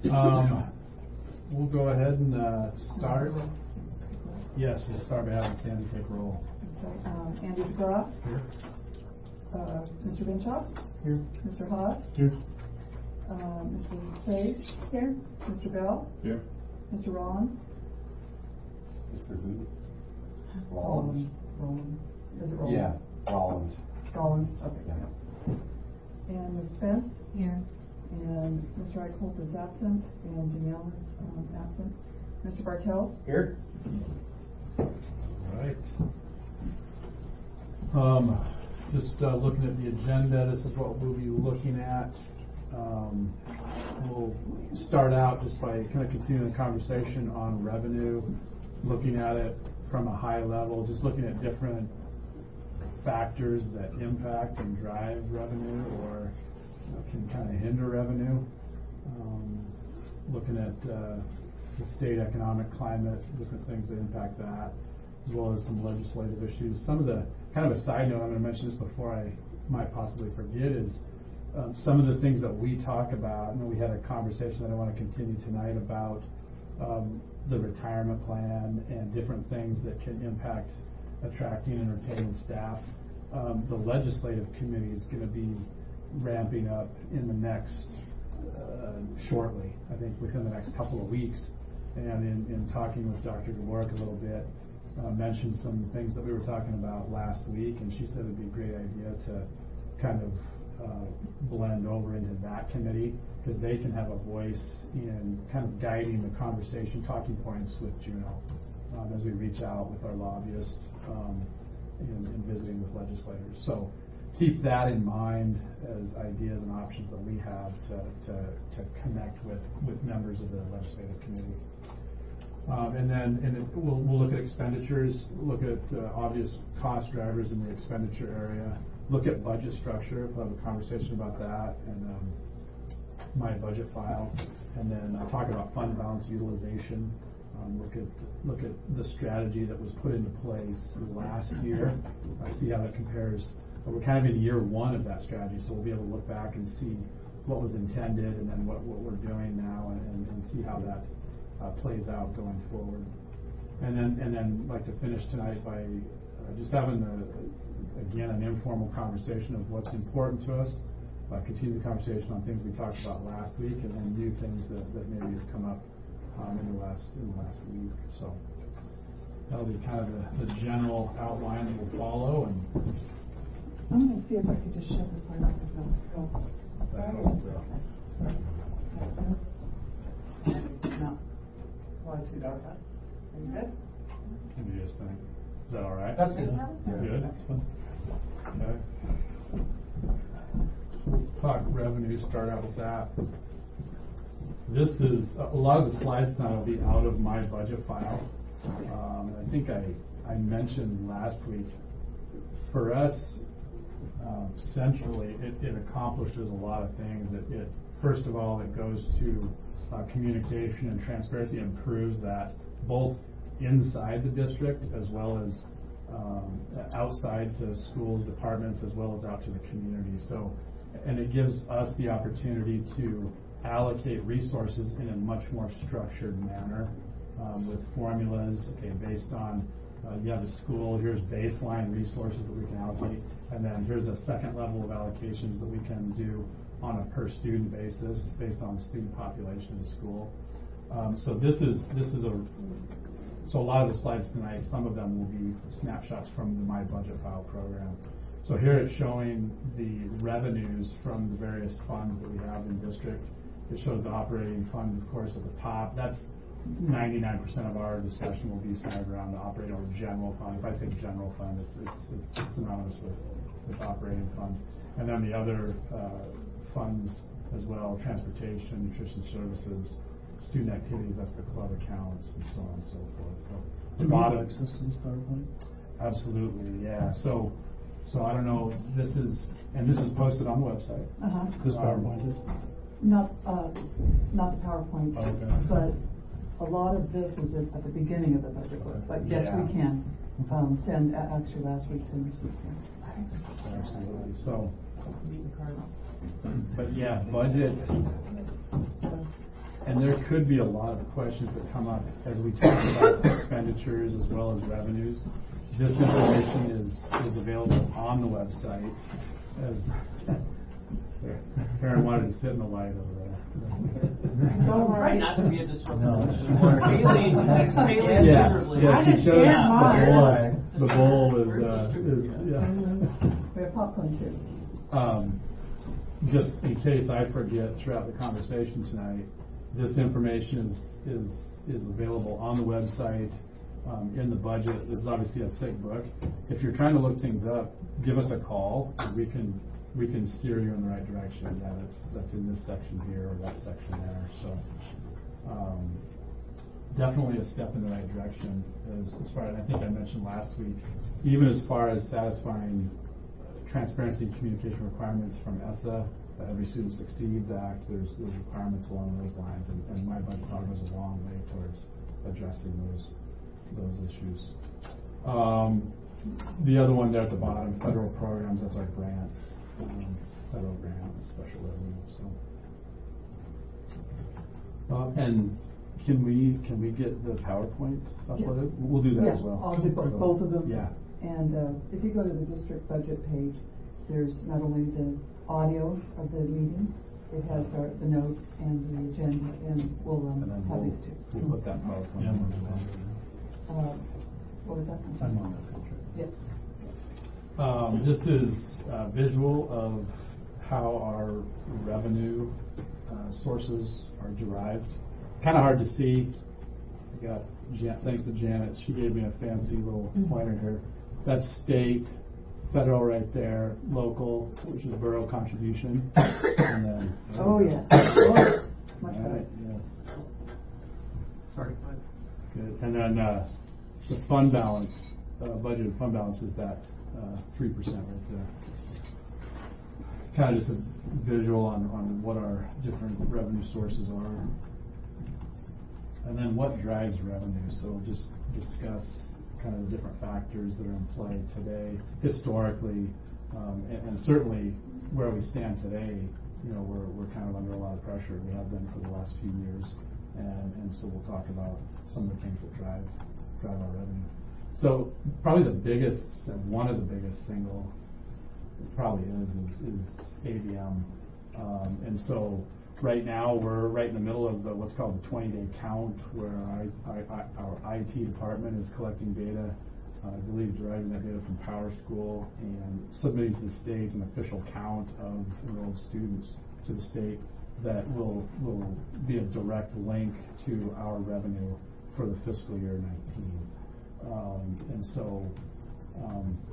We'll go ahead and start. Yes, we'll start by having Sandy take roll. Okay. Andy DeGraw. Here. Mr. Binshaw. Here. Mr. Haas. Here. Mr. Sage. Here. Mr. Bell. Here. Mr. Rollins. Mr. who? Rollins. Rollins. Is it Rollins? Yeah, Rollins. Rollins. Okay. Yeah. And Ms. Spence. Here. And Mr. Eichholt is absent, and Danielle is absent. Mr. Bartels. Here. All right. Just looking at the agenda, this is what we'll be looking at. We'll start out just by kind of continuing the conversation on revenue, looking at it from a high level, just looking at different factors that impact and drive revenue or can kind of hinder revenue. Looking at the state economic climate, different things that impact that, as well as some legislative issues. Some of the, kind of a side note, I'm going to mention this before I might possibly forget, is some of the things that we talk about. I know we had a conversation that I want to continue tonight about the retirement plan and different things that can impact attracting and retaining staff. The legislative committee is going to be ramping up in the next shortly, I think within the next couple of weeks. And in talking with Dr. Gawarek a little bit, mentioned some things that we were talking about last week, and she said it'd be a great idea to kind of blend over into that committee, because they can have a voice in kind of guiding the conversation, talking points with Juno as we reach out with our lobbyists and visiting with legislators. So keep that in mind as ideas and options that we have to connect with members of the legislative committee. And then we'll look at expenditures, look at obvious cost drivers in the expenditure area, look at budget structure. We'll have a conversation about that and my budget file, and then talk about fund balance utilization. Look at the strategy that was put into place last year. See how that compares. We're kind of in year one of that strategy, so we'll be able to look back and see what was intended and then what we're doing now, and see how that plays out going forward. And then like to finish tonight by just having again an informal conversation of what's important to us. Continue the conversation on things we talked about last week, and then new things that maybe have come up in the last week. So that'll be kind of the general outline that we'll follow. And I'm going to see if I could just shut this light off. No. Why too dark? Are you good? What do you guys think? Is that all right? That's good. Good. Okay. Talk revenue. Start out with that. This is a lot of the slides tonight will be out of my budget file. I think I mentioned last week. For us, centrally, it accomplishes a lot of things. It first of all, it goes to communication and transparency, improves that both inside the district as well as outside to schools, departments, as well as out to the community. So, and it gives us the opportunity to allocate resources in a much more structured manner with formulas. Okay, based on you have a school, here's baseline resources that we can allocate, and then here's a second level of allocations that we can do on a per student basis based on the student population in the school. So a lot of the slides tonight, some of them will be snapshots from the My Budget File program. So here it's showing the revenues from the various funds that we have in district. It shows the operating fund, of course, at the top. That's 99% of our discussion will be centered around the operating or general fund. If I say general fund, it's synonymous with operating fund. And then the other funds as well, transportation, nutrition services, student activities, that's the club accounts, and so on and so forth. So do you have access to this PowerPoint? Absolutely, yeah. So I don't know, this is posted on the website. This PowerPoint is? Not the PowerPoint, okay. But a lot of this is at the beginning of the budget book. But yes, we can send, actually last week and this week. Absolutely. So, but yeah, budget. And And there could be a lot of questions that come up as we talk about expenditures as well as revenues. This information is available on the website. As Karen wanted to sit in the light over there. Don't Try not to be a disruptor. No. Yeah, she showed mine. the bowl is yeah. We have popcorn too. Just in case I forget throughout the conversation tonight, this information is available on the website, in the budget. This is obviously a thick book. If you're trying to look things up, give us a call, and we can steer you in the right direction. Yeah, that's in this section here or that section there. So definitely a step in the right direction as far as I think I mentioned last week, even as far as satisfying transparency and communication requirements from ESSA, Every Student Succeeds Act. There's requirements along those lines, and my budget goes a long way towards addressing those issues. The other one there at the bottom, federal programs, that's our grants, federal grants, special revenue. So, and can we get the PowerPoint uploaded? Yes. We'll do that as Yeah, well. I'll do both of them. Yeah. And if you go to the district budget page, there's not only the audio of the meeting, it has the notes and the agenda, and we'll have these two. We'll put that PowerPoint Yeah, on we'll as do well. What was that? I'm on that picture. Yeah. This is a visual of how our revenue sources are derived. Kind of hard to see. I got thanks to Janet, she gave me a fancy little pointer here. That's state, federal right there, local, which is borough contribution, and then. Oh yeah. Oh, much All better. right, yes. Sorry. Good. And then the fund balance, budgeted fund balance is that 3% right there. Kind of just a visual on what our different revenue sources are. And then what drives revenue. So we'll just discuss kind of the different factors that are in play today, historically, and certainly where we stand today. You know, we're kind of under a lot of pressure. We have been for the last few years, and so we'll talk about some of the things that drive our revenue. So probably the biggest, and one of the biggest single, it probably is ABM, and so right now we're right in the middle of what's called the 20-day count, where our IT department is collecting data. I believe deriving that data from PowerSchool and submitting to the state an official count of enrolled students to the state that will be a direct link to our revenue for the fiscal year 19. And so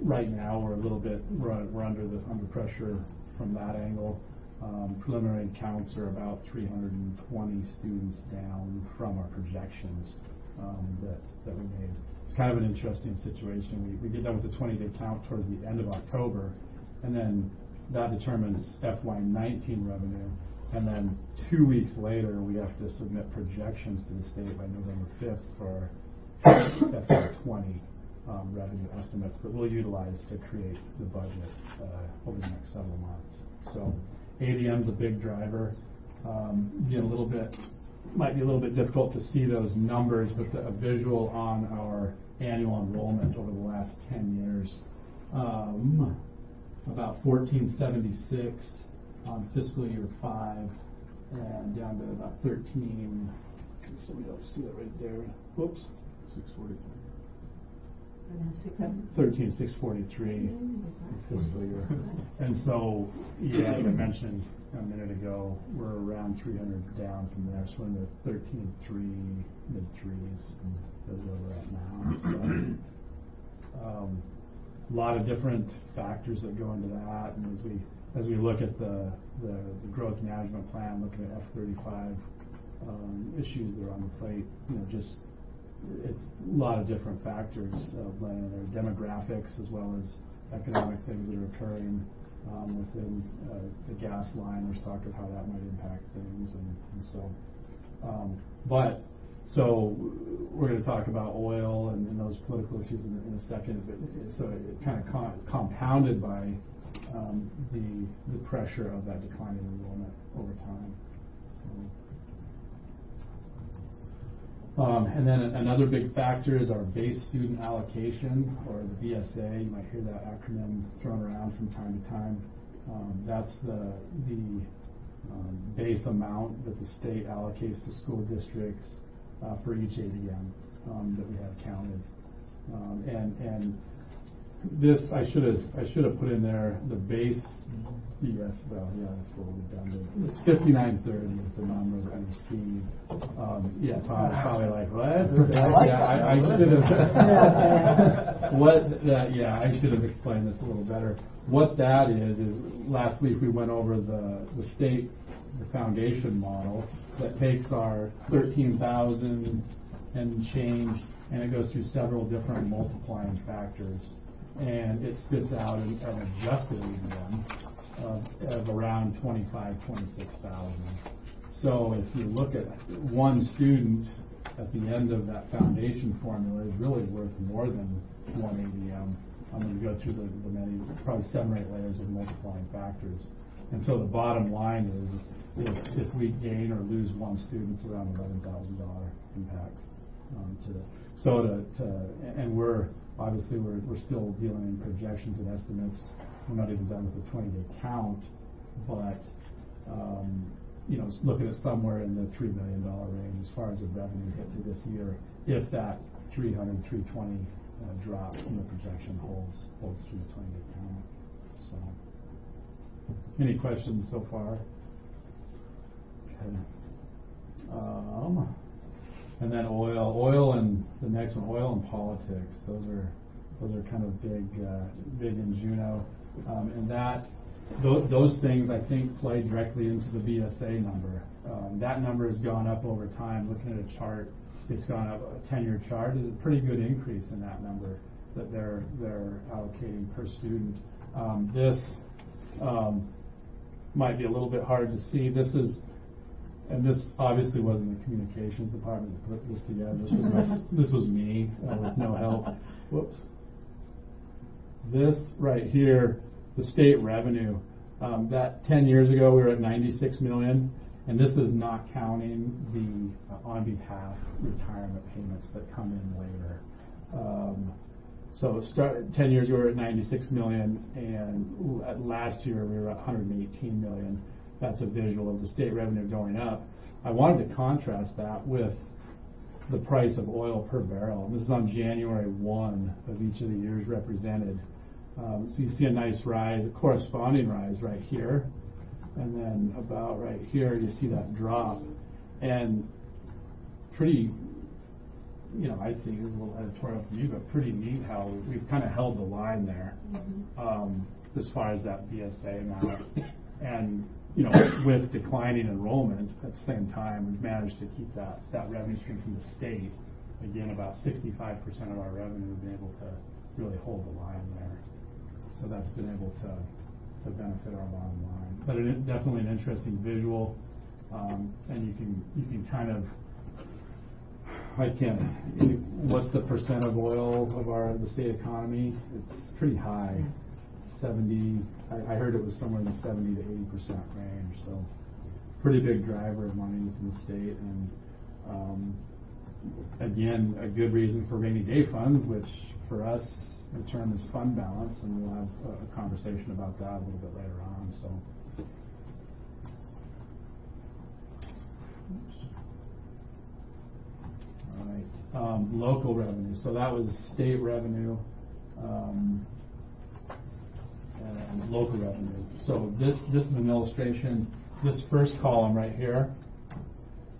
right now we're a little bit we're under pressure from that angle. Preliminary counts are about 320 students down from our projections that we made. It's kind of an interesting situation. We get done with the 20-day count towards the end of October, and then that determines FY19 revenue. And then 2 weeks later, we have to submit projections to the state by November 5th for FY20 revenue estimates that we'll utilize to create the budget over the next several months. So ADM's a big driver. Might be a little bit difficult to see those numbers, but a visual on our annual enrollment over the last 10 years. About 1476 on fiscal year 5, and down to about 13. Can somebody else see that right there? Whoops, 643. 13,643 fiscal year. And so, yeah, as I mentioned a minute ago, we're around 300 down from there. So we're in the 13.3, mid threes is where we're at now. So, a lot of different factors that go into that, and as we look at the growth management plan, looking at F-35 issues that are on the plate, just it's a lot of different factors. There are demographics as well as economic things that are occurring within the gas line. There's talk of how that might impact things, and so. So we're going to talk about oil and those political issues in a second. But so it kind of compounded by the pressure of that declining enrollment over time. And then another big factor is our base student allocation, or the BSA. You might hear that acronym thrown around from time to time. That's the base amount that the state allocates to school districts for each ADM that we have counted. And this, I should have put in there the base. Yes, well, yeah, that's a little redundant. It's 5930 is the number that I received. Yeah, Tom's probably like, what? Yeah, I should have. Yeah, I should have explained this a little better. What that is last week we went over the state, the foundation model that takes our 13,000 and change, and it goes through several different multiplying factors, and it spits out an adjusted ADM of around 26,000. So if you look at one student at the end of that foundation formula is really worth more than one ADM. I'm going to go through the many, probably 7 or 8 layers of multiplying factors. And so the bottom line is if we gain or lose one student, it's around $11,000 impact and we're obviously we're still dealing in projections and estimates. We're not even done with the 20-day count, but looking at somewhere in the $3 million range as far as the revenue hit to this year, if that 320 drop in the projection holds through the 20-day count. So, any questions so far? Okay. And then oil, and the next one, oil and politics. Those are kind of big in Juneau, and those things I think play directly into the BSA number. That number has gone up over time. Looking at a chart, it's gone up. A 10-year chart is a pretty good increase in that number that they're allocating per student. This might be a little bit hard to see. And this obviously wasn't the communications department that put this together. This was me with no help. Whoops. This right here, the state revenue. That 10 years ago we were at 96 million, and this is not counting the on behalf retirement payments that come in later. So 10 years ago we were at 96 million, and last year we were at 118 million. That's a visual of the state revenue going up. I wanted to contrast that with the price of oil per barrel. This is on January 1 of each of the years represented. So you see a nice rise, a corresponding rise right here, and then about right here you see that drop. And pretty, I think this is a little editorial from you, but pretty neat how we've kind of held the line there as far as that BSA amount. And with declining enrollment at the same time, we've managed to keep that revenue stream from the state. Again, about 65% of our revenue we've been able to really hold the line there. So that's been able to benefit our bottom line. But definitely an interesting visual, and you can kind of, what's the percent of oil of the state economy? It's pretty high. 70, I heard it was somewhere in the 70 to 80% range, so pretty big driver of money within the state, and again, a good reason for rainy day funds, which for us the term is fund balance, and we'll have a conversation about that a little bit later on. So. All right, local revenue. So that was state revenue. And local revenue. So this is an illustration. This first column right here,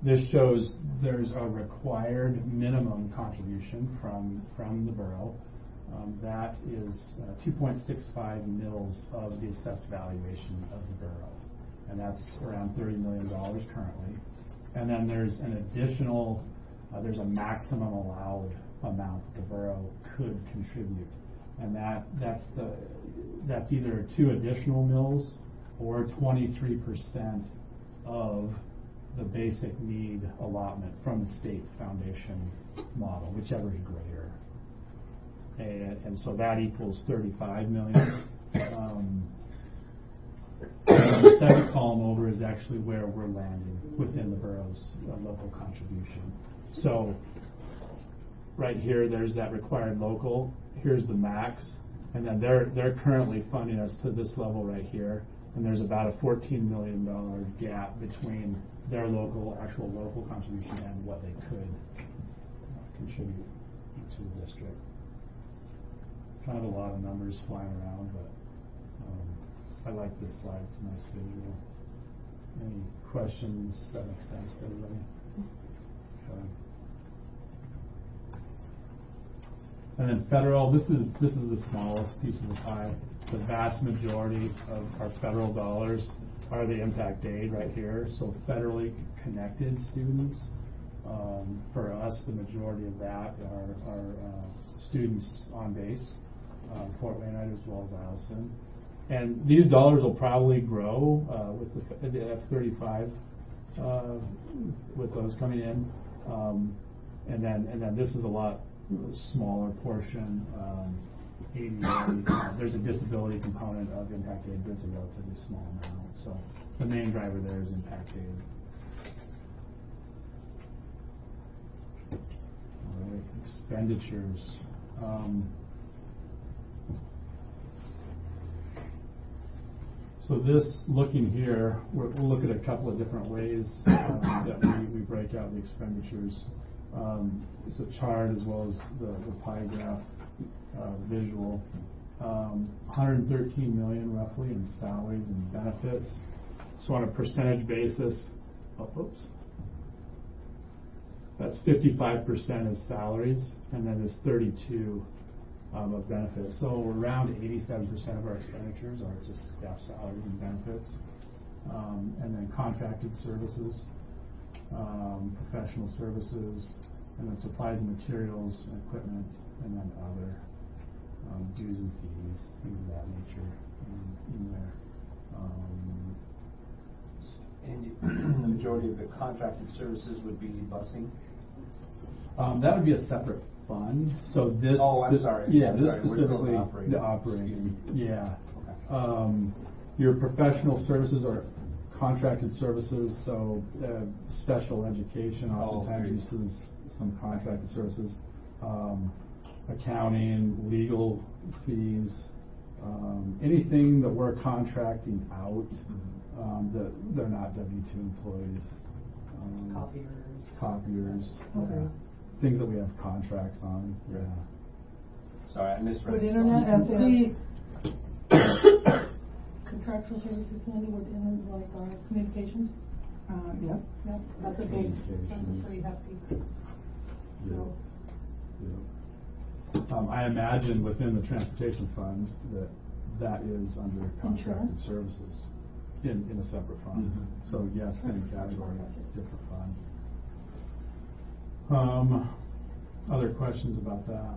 this shows there's a required minimum contribution from the borough. That is 2.65 mils of the assessed valuation of the borough, and that's around $30 million currently. And then there's an additional, there's a maximum allowed amount that the borough could contribute. And that's either 2 additional mills or 23% of the basic need allotment from the state foundation model, whichever is greater. And so that equals 35 million. The second column over is actually where we're landing within the borough's local contribution. So right here, there's that required local. Here's the max, and then they're currently funding us to this level right here. And there's about a $14 million gap between their actual local contribution and what they could contribute to the district. Kind of a lot of numbers flying around, but I like this slide. It's a nice visual. Any questions? That makes sense to everybody? Okay. And then federal, this is the smallest piece of the pie. The vast majority of our federal dollars are the impact aid right here. So federally connected students, for us, the majority of that are students on base, Fort Wainwright as well as Eielson. And these dollars will probably grow with the F-35, with those coming in, and then this is a lot smaller portion. ADA, there's a disability component of impact aid, but it's a relatively small amount. So the main driver there is impact aid. All right, expenditures. So this, looking here, we'll look at a couple of different ways that we break out the expenditures. It's a chart as well as the pie graph visual. 113 million roughly in salaries and benefits. So on a percentage basis, that's 55% is salaries, and then there's 32 of benefits. So around 87% of our expenditures are just staff salaries and benefits. And then contracted services, professional services, and then supplies and materials, and equipment, and then other dues and fees, things of that nature in there. And the majority of the contracted services would be busing? That would be a separate fund. So this. Oh, I'm sorry. Yeah, I'm this sorry. specifically the operating. Yeah. Okay. Your professional services are contracted services. So special education oftentimes uses some contracted services. Accounting, legal fees, anything that we're contracting out that they're not W-2 employees. Copiers. Okay. Yeah. Things that we have contracts on. Yeah. Sorry, I misread. Would internet SD contractual services, Sandy, would like our communications? Yep. Yep, that's a big, that's a pretty hefty. Yeah. Yeah. I imagine within the transportation fund that is under contracted services in a separate fund. Mm-hmm. So yes, same category, different fund. Other questions about that?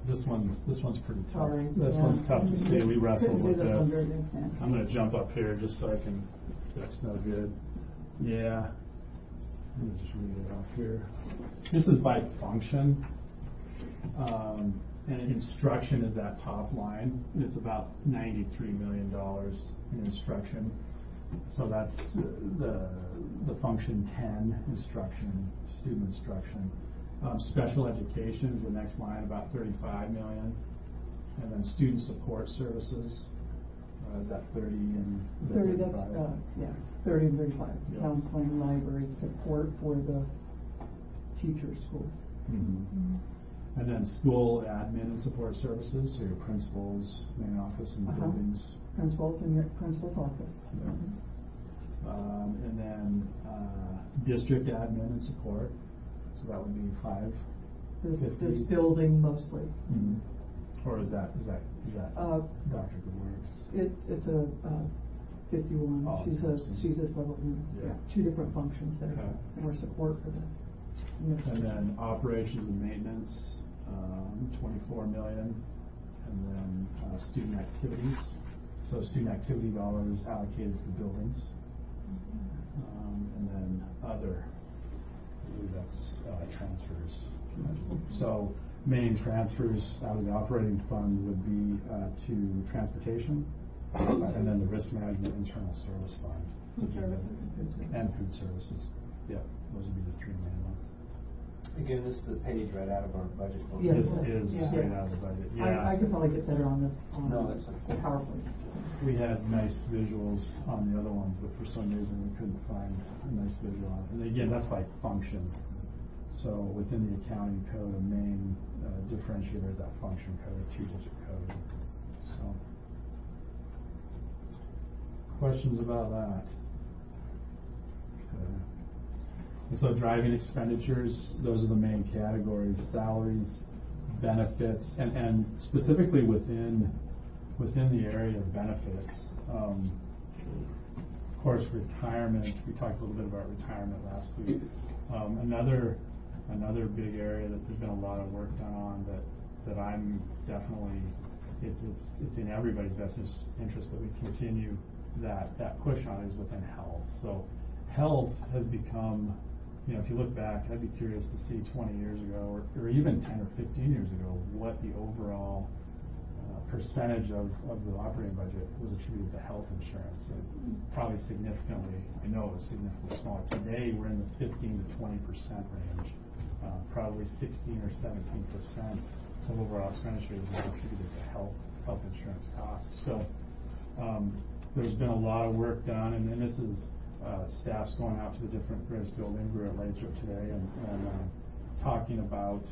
This one's pretty tough. Sorry. This one's tough to see. We wrestled with this. I'm I'm going to jump up here just so I can. That's no good. Yeah. Let me just read it off here. This is by function, and instruction is that top line. It's about $93 million in instruction. So that's the function 10, instruction, student instruction. Special education is the next line, about $35 million, and then student support services is that 30 and 30. 35? That's 30 and 35. Yeah. Counseling, library support for the teacher schools. Mm-hmm. And then school admin and support services, so your principals, main office, and buildings. Principals in your principal's office. Yeah. And then district admin and support, so that would be This building mostly. Mm-hmm. Or is that Dr. Goodworks? It's a 51. Oh, she's this level. Yeah. Two different functions there. Okay. More support for the. And then operations and maintenance, 24 million, and then student activities. So student activity dollars allocated to the buildings, and then other. I believe that's transfers. So main transfers out of the operating fund would be to transportation, and then the risk management internal service fund. Food services. And food services. Yeah, those would be the three main ones. Again, this is a page right out of our budget book. Yes. This is Yeah. straight out of the budget, yeah. I could probably get better on this, No, that's okay. PowerPoint. We had nice visuals on the other ones, but for some reason we couldn't find a nice visual on it. And again, that's by function. So within the accounting code, a main differentiator is that function code, a 2-digit code. So, questions about that? Okay. And so driving expenditures, those are the main categories: salaries, benefits, and specifically within the area of benefits. Of course, retirement. We talked a little bit about retirement last week. Another big area that there's been a lot of work done on that I'm definitely, it's in everybody's best interest that we continue that push on is within health. So health has become, if you look back, I'd be curious to see 20 years ago or even 10 or 15 years ago what the overall percentage of the operating budget was attributed to health insurance. And probably significantly, I know it was significantly smaller. Today we're in the 15 to 20% range. Probably 16 or 17% of overall expenditures is attributed to health insurance costs. So there's been a lot of work done, and then this is staff's going out to the different various buildings. We were at Lathrop today and talking about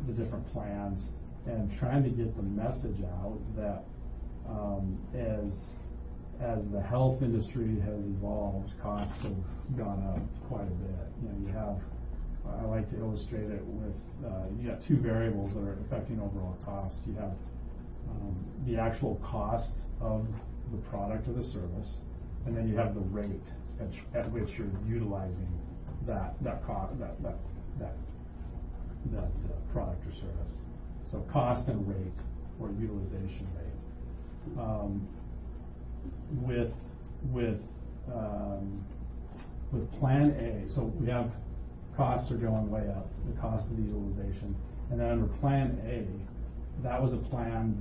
the different plans and trying to get the message out that as the health industry has evolved, costs have gone up quite a bit. You have, I like to illustrate it with, you got two variables that are affecting overall costs. You have the actual cost of the product or the service, and then you have the rate at which you're utilizing that product or service. So cost and rate, or utilization rate. With Plan A, so we have costs are going way up, the cost of the utilization, and then under Plan A, that was a plan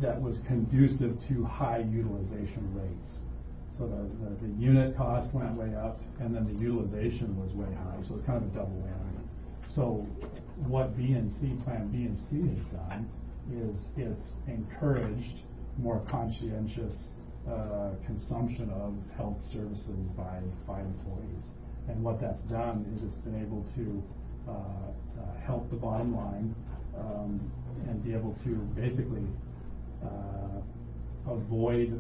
that was conducive to high utilization rates. So the unit cost went way up, and then the utilization was way high. So it's kind of a double whammy. So what Plan B and C has done is it's encouraged more conscientious consumption of health services by employees. And what that's done is it's been able to help the bottom line and be able to basically avoid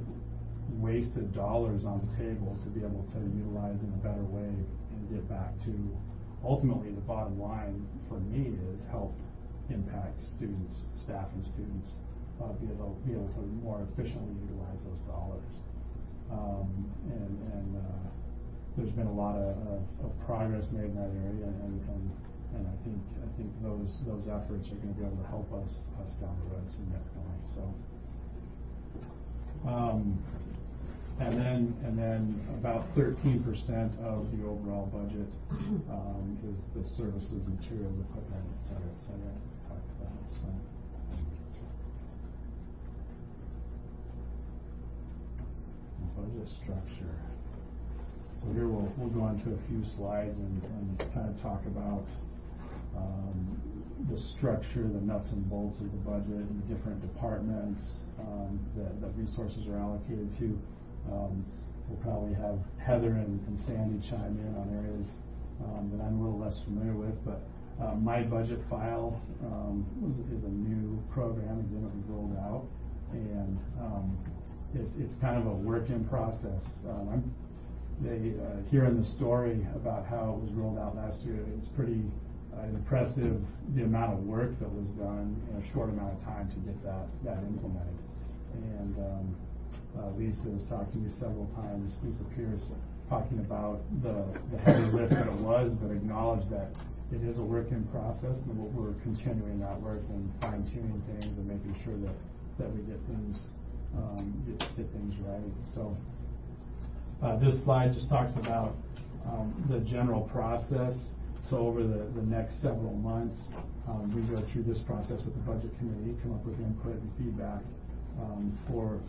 wasted dollars on the table to be able to utilize in a better way and get back to ultimately the bottom line for me is help impact students, staff and students, be able to more efficiently utilize those dollars. There's been a lot of progress made in that area, and I think those efforts are going to be able to help us down the road significantly. So, and then about 13% of the overall budget is the services, materials, equipment, et cetera. Talked about. So. Budget structure. So here we'll go into a few slides and kind of talk about the structure, the nuts and bolts of the budget, and the different departments that resources are allocated to. We'll probably have Heather and Sandy chime in on areas that I'm a little less familiar with, but My Budget File is a new program again that we rolled out, and it's kind of a work in process. Hearing the story about how it was rolled out last year, it's pretty impressive the amount of work that was done in a short amount of time to get that implemented. And Lisa has talked to me several times, Lisa Pierce, talking about the heavy lift that it was, but acknowledged that it is a work in process, and we're continuing that work and fine-tuning things and making sure that we get things right. So this slide just talks about the general process. So over the next several months, we go through this process with the budget committee, come up with input and feedback for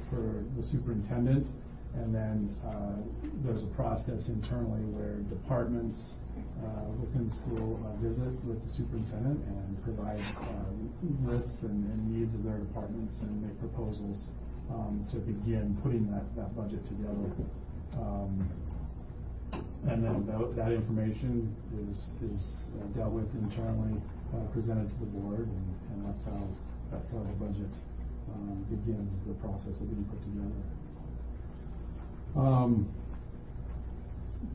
the superintendent, and then there's a process internally where departments within school visit with the superintendent and provide lists and needs of their departments and make proposals to begin putting that budget together. And then that information is dealt with internally, presented to the board, and that's how the budget begins the process of being put together.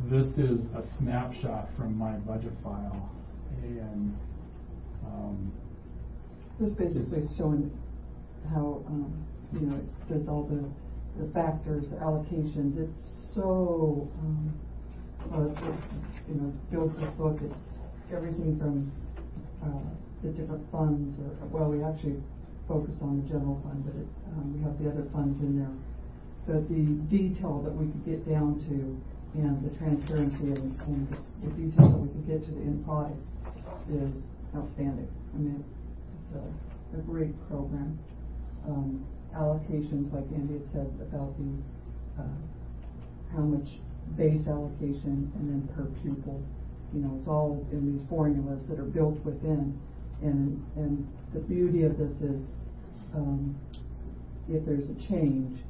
This is a snapshot from my budget file, and this basically is showing how there's all the factors, allocations. It's so built this book. It's everything from the different funds, we actually focus on the general fund, but we have the other funds in there. But the detail that we could get down to, and the transparency and the detail that we could get to the end product is outstanding. I mean, it's a great program. Allocations, like Andy had said about the how much base allocation and then per pupil. It's all in these formulas that are built within. And the beauty of this is if there's a change,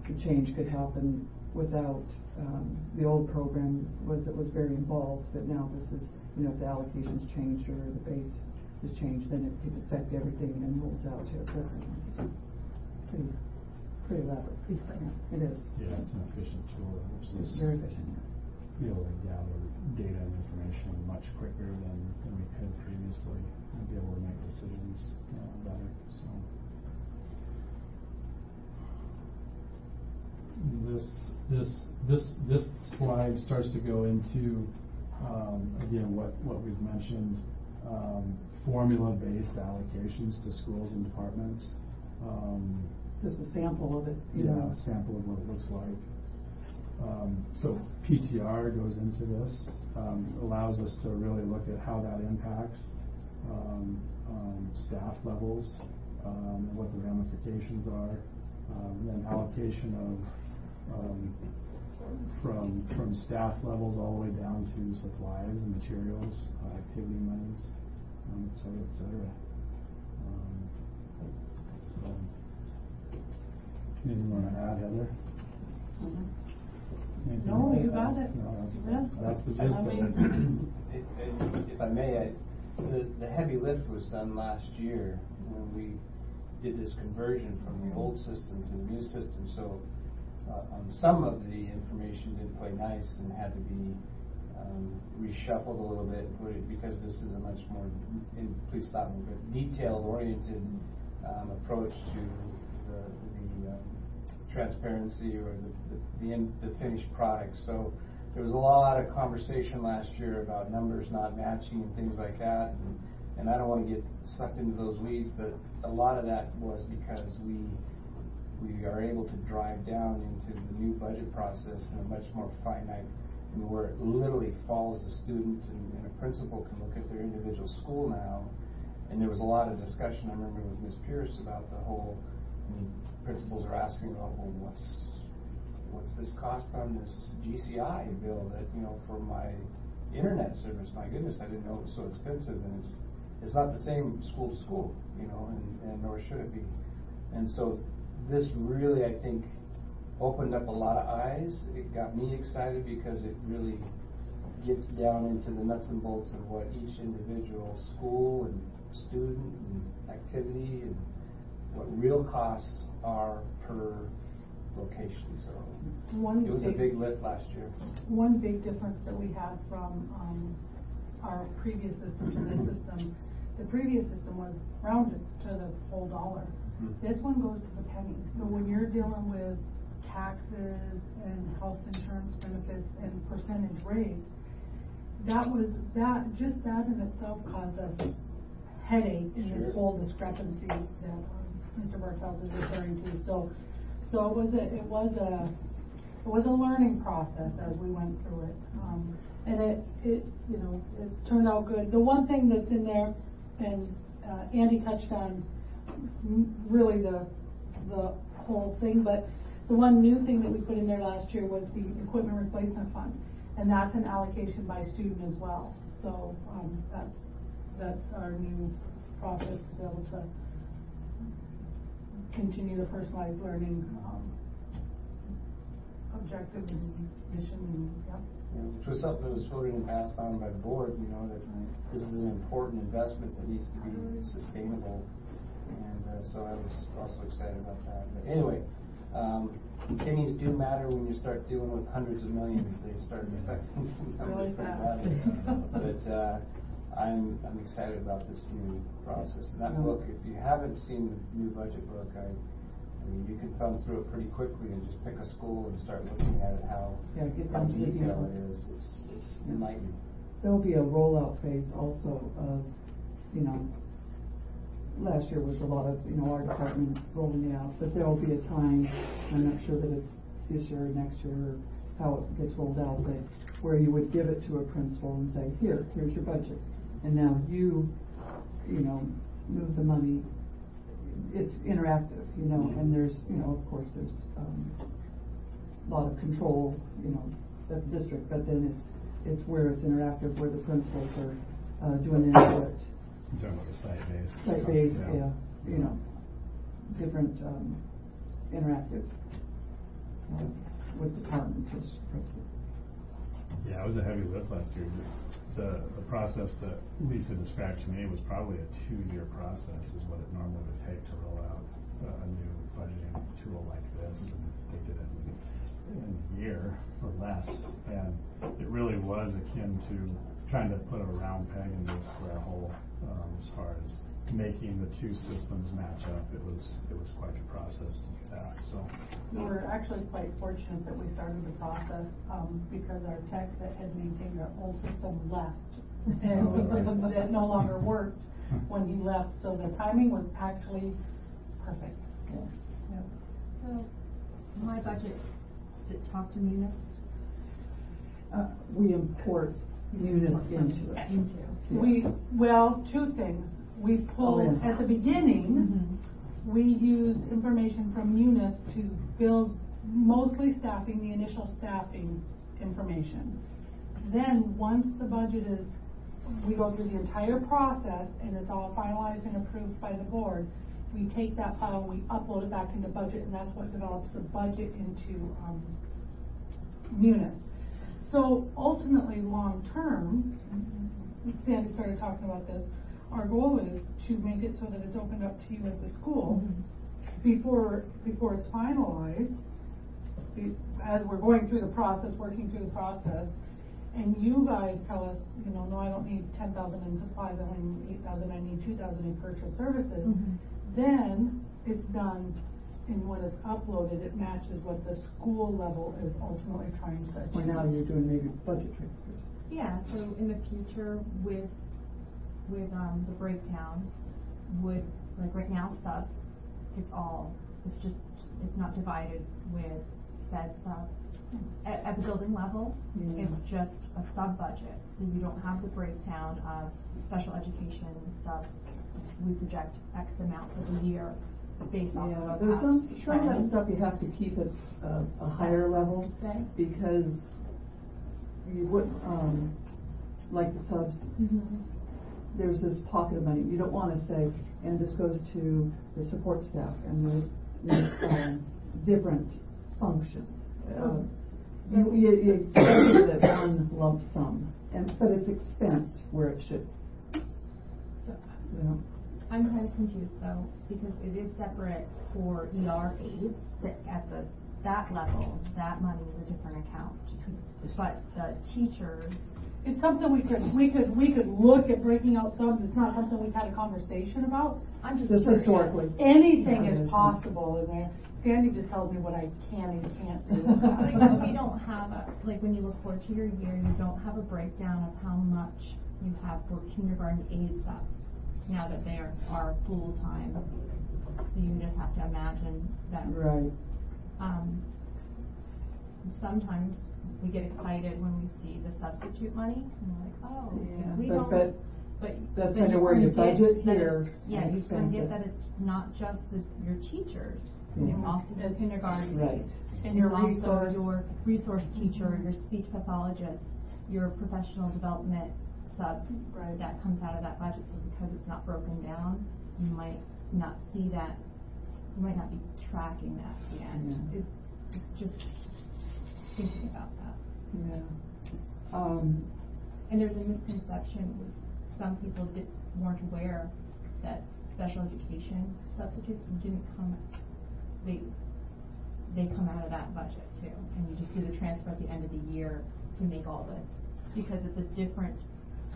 the change could happen without the old program was very involved, but now this is, if the allocations changed or the base is changed, then it could affect everything and rolls out to everything. It's pretty elaborate piece right now. It is. Yeah, it's an efficient tool. It's very efficient. Be able to gather data and information much quicker than we could previously, and be able to make decisions better. So this slide starts to go into again what we've mentioned, formula-based allocations to schools and departments. Just a sample of it. A sample of what it looks like. So PTR goes into this, allows us to really look at how that impacts staff levels and what the ramifications are. Then allocation of from staff levels all the way down to supplies and materials, activity monies, et cetera, et cetera. Anything you want to add, Heather? No, you got it. No, that's the gist of it. If I may, the heavy lift was done last year when we did this conversion from the old system to the new system. So some of the information didn't play nice and had to be reshuffled a little bit, because this is a much more, please stop me, but detail-oriented approach to the transparency or the finished product. So there was a lot of conversation last year about numbers not matching and things like that, and I don't want to get sucked into those weeds, but a lot of that was because we are able to drive down into the new budget process in a much more finite, where it literally follows the student, and a principal can look at their individual school now. And there was a lot of discussion, I remember, with Ms. Pierce about the whole, principals are asking about, well, what's this cost on this GCI bill that, for my internet service? My goodness, I didn't know it was so expensive, and it's not the same school to school, and nor should it be. And so this really, I think, opened up a lot of eyes. It got me excited because it really gets down into the nuts and bolts of what each individual school and student and activity and what real costs are per location. So it was a big lift last year. One big difference that we had from our previous system to this system, the previous system was rounded to the whole dollar. This one goes to the penny. So when you're dealing with taxes and health insurance benefits and percentage rates, that in itself caused us headache in this whole discrepancy that Mr. Bartels is referring to. So it was a learning process as we went through it. And it turned out good. The one thing that's in there, and Andy touched on really the whole thing, but the one new thing that we put in there last year was the equipment replacement fund, and that's an allocation by student as well. So that's our new process to be able to continue the personalized learning objective and mission, and Which was something that was voted and passed on by the board, that this is an important investment that needs to be sustainable. And so I was also excited about that. But anyway, pennies do matter when you start dealing with hundreds of millions. They start affecting some numbers pretty badly. But I'm excited about this new process. And that book, if you haven't seen the new budget book, I mean, you can thumb through it pretty quickly and just pick a school and start looking at it, how detailed it is. It's enlightening. There'll be a rollout phase also of, last year was a lot of, our department rolling it out, but there'll be a time, I'm not sure that it's this year or next year or how it gets rolled out, but where you would give it to a principal and say, here's your budget. And now you move the money. It's interactive, and there's, of course, there's a lot of control, at the district, but then it's where it's interactive, where the principals are doing input. You're talking about the site-based. Site-based, different interactive with departments. Yeah, it was a heavy lift last year. The process that Lisa described to me was probably a 2-year process, is what it normally would take to roll out a new budgeting tool like this, and they did it in a year or less. And it really was akin to trying to put a round peg into a square hole, as far as making the two systems match up. It was quite the process to do that. So we were actually quite fortunate that we started the process because our tech that had maintained our old system left, and that no longer worked when he left. So the timing was actually perfect. Yeah. So my budget, does it talk to Munis? We import Munis into it. Two things. We pulled at the beginning. We used information from Munis to build mostly staffing, the initial staffing information. Then once the budget is, we go through the entire process and it's all finalized and approved by the board, we take that file, we upload it back into budget, and that's what develops the budget into Munis. So ultimately, long term, Sandy started talking about this, our goal is to make it so that it's opened up to you at the school before it's finalized, as we're going through the process, working through the process, and you guys tell us, no, I don't need 10,000 in supplies, I only need 8,000, I need 2,000 in purchase services. Then it's done, and when it's uploaded, it matches what the school level is ultimately trying to achieve. Well, now you're doing maybe budget transfers. Yeah, so in the future with the breakdown, like right now subs, it's not divided with sped subs. At the building level, it's just a sub budget, so you don't have the breakdown of special education subs. We project X amount for the year based off of there's some of that stuff you have to keep at a higher level, because you wouldn't like the subs. There's this pocket of money. You don't want to say, and this goes to the support staff and the different functions. You get it one lump sum, but it's expensed where it should. I'm kind of confused though, because it is separate for ER aides. That at that level, that money is a different account. But the teacher. It's something we could look at breaking out subs. It's not something we've had a conversation about. I'm just historically. Anything is possible in there. Sandy just tells me what I can and can't do. We don't have when you look forward to your year, you don't have a breakdown of how much you have for kindergarten aid subs now that they are full time. So you just have to imagine that. Right. Sometimes we get excited when we see the substitute money, and we're like, oh, Yeah, we but- don't. but But that's then kinda where you you budget that here it's- Yeah, and you kind of expense get it. that it's not just your teachers, Yeah. it's also your kindergarten. Right. And your also resource. your resource teacher, your speech pathologist, your professional development subs. Right. That comes out of that budget, so because it's not broken down, you might not see that, you might not be tracking that at the end. Yeah. It's just thinking about that. Yeah. And there's a misconception with some people weren't aware that special education substitutes didn't come, they come out of that budget too. And you just do the transfer at the end of the year to make all the, because it's a different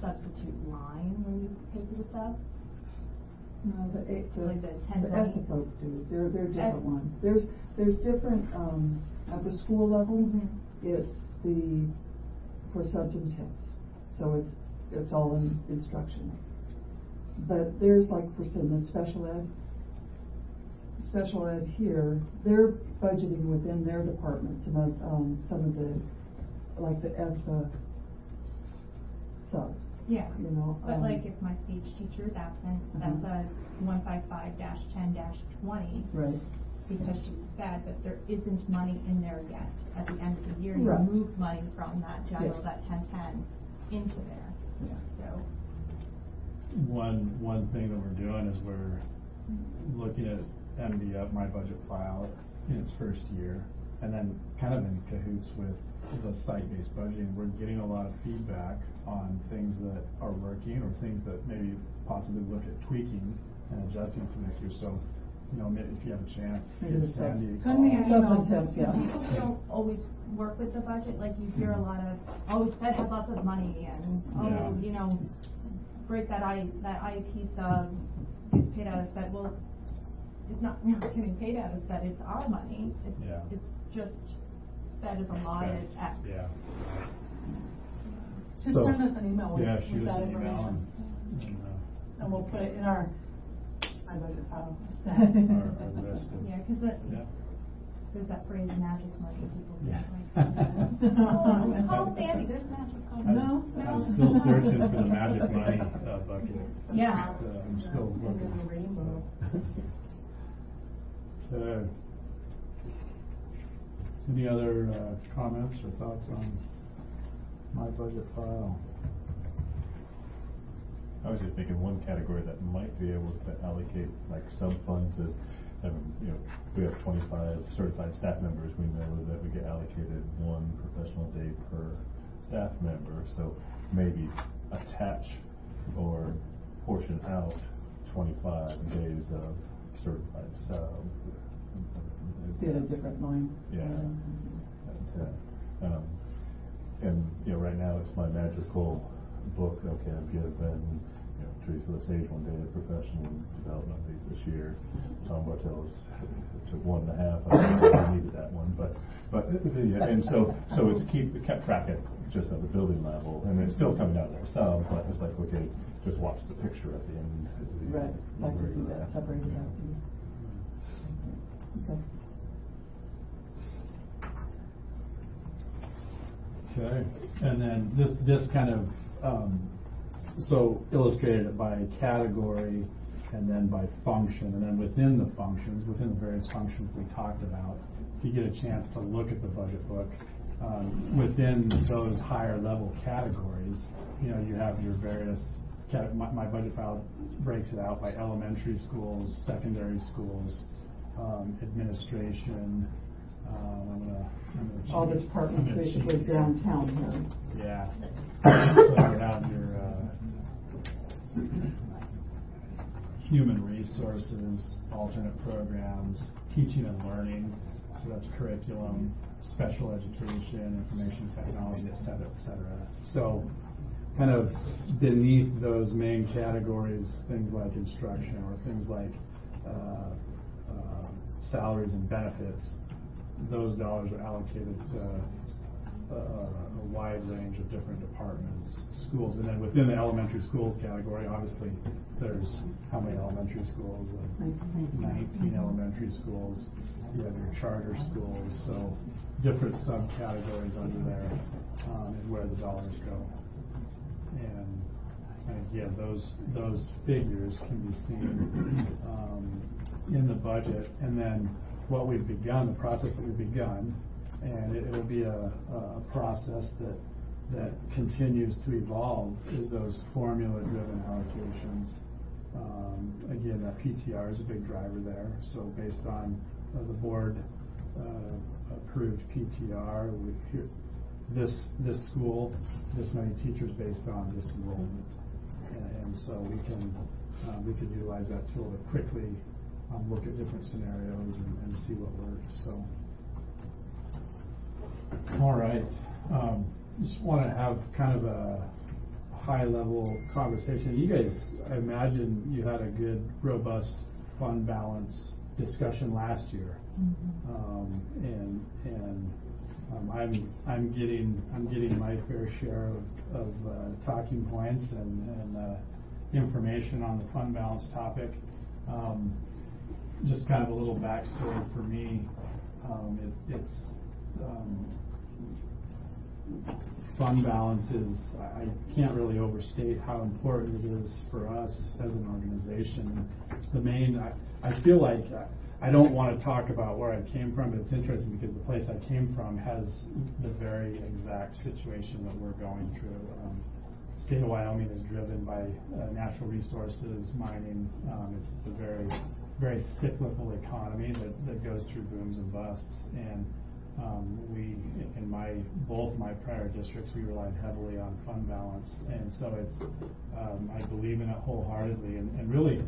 substitute line when you pay for the sub. No, Like the 10 the money. ESSA do, they're different Es- ones. There's different, at the school level, Mhm. it's the, for subs and tips. So it's all in instruction. But there's like, for instance, special ed here, they're budgeting within their department, some of the, like the ESSA subs. Yeah. You know, But like if my speech teacher is absent, that's a 155-10-20 Right. because she's sped, but there isn't money in there yet. At the end of the year, you Right. move money from that general, Yes. that 10-10 into there. Yeah. So, One thing that we're doing is we're looking at MD my budget file in its first year, and then kind of in cahoots with the site-based budgeting. We're getting a lot of feedback on things that are working or things that maybe possibly look at tweaking and adjusting for next year. So, you know, maybe if you have a chance, Maybe give the subs. Sandy a Send me an call. email. Subs, yeah. people don't always work with the budget, like you hear a lot of, oh, Sped has lots of money, and, Yeah. you know, break that IEP sub gets paid out of Sped. Well, it's not really getting paid out of Sped, it's our money. Yeah. It's just, Sped is allotted Expense. X. Yeah. Just So- send us an email with, Yeah, with shoot us that an email information. And we'll put it in our budget file. our list of. Yeah, because Yeah. there's that phrase, magic money, people Yeah. like, oh, call Sandy, there's magic money. No, I'm still searching for the magic money bucket. Yeah. I'm still looking. The rainbow. Any other comments or thoughts on my budget file? I was just thinking one category that might be able to allocate like sub-funds is, you know, we have 25 certified staff members. We know that we get allocated one professional day per staff member. So maybe attach or portion out 25 days of certified sub. See a different line. Yeah. And you know, right now it's my magical book. Okay, I've given, you know, Teresa Lesage 1 day of professional development leave this year. Tom Bartels took 1.5. I needed that one, but and so it's kept track of just at the building level, and it's still coming out there some, but it's like, okay, just watch the picture at the end. Right, like to see that separated out. Okay. Okay, and then this kind of, so illustrated it by category and then by function, and then within the functions, within the various functions we talked about, if you get a chance to look at the budget book, within those higher level categories, you know, you have your various, my budget file breaks it out by elementary schools, secondary schools, administration, I'm gonna All the change- departments I'm gonna basically change- downtown here. Yeah. So you have your human resources, alternate programs, teaching and learning, so that's curriculum, special education, information technology, et cetera, et cetera. So kind of beneath those main categories, things like instruction or things like salaries and benefits, those dollars are allocated to a wide range of different departments, schools, and then within the elementary schools category, obviously, there's how many elementary schools? 19 elementary schools. You have your charter schools, so different subcategories under there, and where the dollars go. And again, those figures can be seen in the budget, and then what we've begun, the process that we've begun, and it'll be a process that continues to evolve, is those formula-driven allocations. Again, that PTR is a big driver there. So based on the board approved PTR, this school, this many teachers based on this enrollment, and so we can utilize that tool to quickly look at different scenarios and see what works. So, all right, just want to have kind of a high-level conversation. You guys, I imagine you had a good, robust fund balance discussion last year, I'm getting my fair share of talking points and information on the fund balance topic. Just kind of a little backstory for me. Fund balance is, I can't really overstate how important it is for us as an organization. The main, I feel like I don't want to talk about where I came from, but it's interesting because the place I came from has the very exact situation that we're going through. The state of Wyoming is driven by natural resources, mining. It's a very, very cyclical economy that goes through booms and busts. And we, in both my prior districts, we relied heavily on fund balance, and so it's I believe in it wholeheartedly. And really,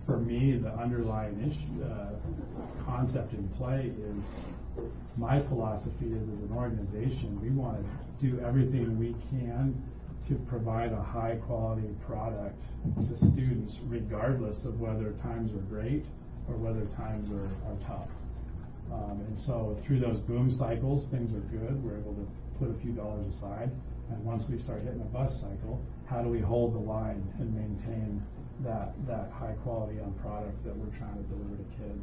for me, the underlying concept in play is my philosophy is, as an organization, we want to do everything we can to provide a high quality product to students, regardless of whether times are great or whether times are tough. And so through those boom cycles, things are good. We're able to put a few dollars aside. And once we start hitting a bust cycle, how do we hold the line and maintain that high quality on product that we're trying to deliver to kids?